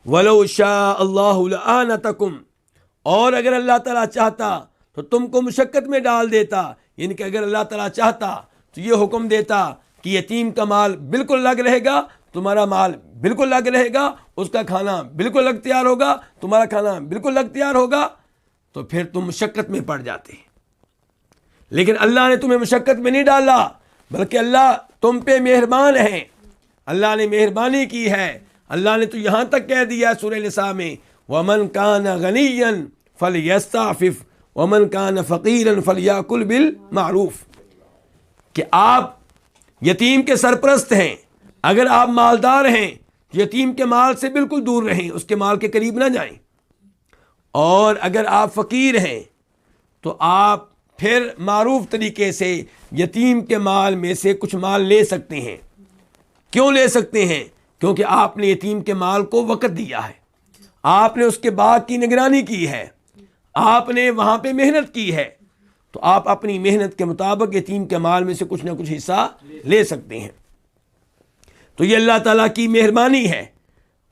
وَلَوْ شَاءَ اللَّهُ لَأَعْنَتَكُمْ، اور اگر اللہ تعالیٰ چاہتا تو تم کو مشقت میں ڈال دیتا، یعنی کہ اگر اللہ تعالیٰ چاہتا تو یہ حکم دیتا کہ یتیم کا مال بالکل الگ رہے گا، تمہارا مال بالکل الگ رہے گا، اس کا کھانا بالکل الگ تیار ہوگا، تمہارا کھانا بالکل الگ تیار ہوگا، تو پھر تم مشقت میں پڑ جاتے۔ لیکن اللہ نے تمہیں مشقت میں نہیں ڈالا، بلکہ اللہ تم پہ مہربان ہیں، اللہ نے مہربانی کی ہے. اللہ نے تو یہاں تک کہہ دیا سورہ نساء میں وَمَنْ كَانَ غَنِيًّا فَلْيَسْتَعْفِفْ وَمَنْ كَانَ فَقِيرًا فَلْيَأْكُلْ بِالْمَعْرُوفِ کہ آپ یتیم کے سرپرست ہیں. اگر آپ مالدار ہیں یتیم کے مال سے بالکل دور رہیں, اس کے مال کے قریب نہ جائیں. اور اگر آپ فقیر ہیں تو آپ پھر معروف طریقے سے یتیم کے مال میں سے کچھ مال لے سکتے ہیں. کیوں لے سکتے ہیں؟ کیونکہ آپ نے یتیم کے مال کو وقت دیا ہے, آپ نے اس کے باغ کی نگرانی کی ہے, آپ نے وہاں پہ محنت کی ہے, تو آپ اپنی محنت کے مطابق یتیم کے مال میں سے کچھ نہ کچھ حصہ لے سکتے ہیں. تو یہ اللہ تعالیٰ کی مہربانی ہے.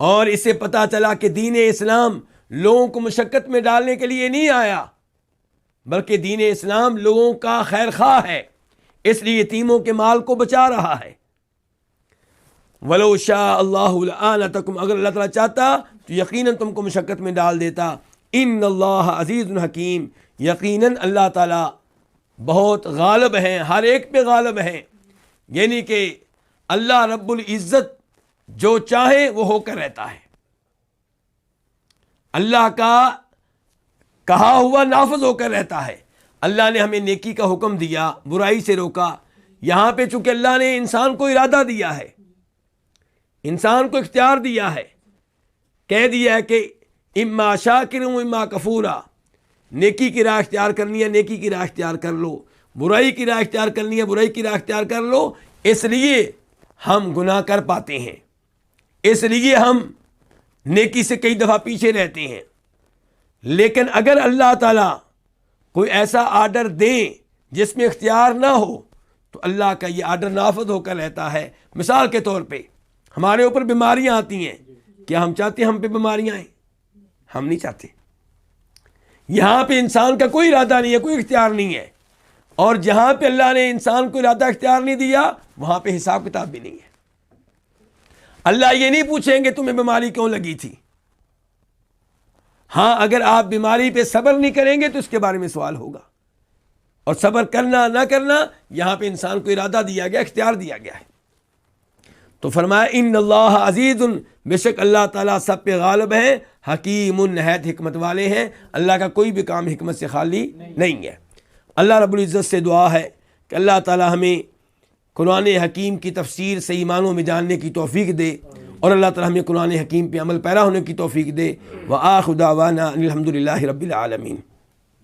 اور اس سے پتہ چلا کہ دین اسلام لوگوں کو مشقت میں ڈالنے کے لیے نہیں آیا, بلکہ دین اسلام لوگوں کا خیر خواہ ہے, اس لیے یتیموں کے مال کو بچا رہا ہے. وَلَوْ شَاءَ اللَّهُ لَآنَتَكُمْ اگر اللہ تعالیٰ چاہتا تو یقیناً تم کو مشقت میں ڈال دیتا. ان اللہ عزیز حکیم یقیناً اللہ تعالیٰ بہت غالب ہیں, ہر ایک پہ غالب ہیں. یعنی کہ اللہ رب العزت جو چاہے وہ ہو کر رہتا ہے. اللہ کا کہا ہوا نافذ ہو کر رہتا ہے. اللہ نے ہمیں نیکی کا حکم دیا, برائی سے روکا. یہاں پہ چونکہ اللہ نے انسان کو ارادہ دیا ہے, انسان کو اختیار دیا ہے, کہہ دیا ہے کہ اما شاکر و اما کفورا, نیکی کی راہ اختیار کرنی ہے نیکی کی راہ اختیار کر لو, برائی کی راہ اختیار کرنی ہے برائی کی راہ اختیار کر لو. اس لیے ہم گناہ کر پاتے ہیں, اس لیے ہم نیکی سے کئی دفعہ پیچھے رہتے ہیں. لیکن اگر اللہ تعالیٰ کوئی ایسا آرڈر دیں جس میں اختیار نہ ہو تو اللہ کا یہ آرڈر نافذ ہو کر رہتا ہے. مثال کے طور پہ ہمارے اوپر بیماریاں آتی ہیں, کیا ہم چاہتے ہیں ہم پہ بیماریاں آئیں؟ ہم نہیں چاہتے. یہاں پہ انسان کا کوئی ارادہ نہیں ہے, کوئی اختیار نہیں ہے. اور جہاں پہ اللہ نے انسان کو ارادہ اختیار نہیں دیا وہاں پہ حساب کتاب بھی نہیں ہے. اللہ یہ نہیں پوچھیں گے تمہیں بیماری کیوں لگی تھی. ہاں اگر آپ بیماری پہ صبر نہیں کریں گے تو اس کے بارے میں سوال ہوگا, اور صبر کرنا نہ کرنا یہاں پہ انسان کو ارادہ دیا گیا, اختیار دیا گیا ہے. تو فرمایا ان اللہ عزیز, بے شک اللہ تعالیٰ سب پہ غالب ہیں, حکیم نہایت حکمت والے ہیں. اللہ کا کوئی بھی کام حکمت سے خالی نہیں ہے. اللہ رب العزت سے دعا ہے کہ اللہ تعالیٰ ہمیں قرآن حکیم کی تفسیر صحیح معنوں میں جاننے کی توفیق دے, اور اللہ تعالیٰ ہمیں قرآن حکیم پہ عمل پیرا ہونے کی توفیق دے. وآخر دعوانا الحمد للہ رب العالمین.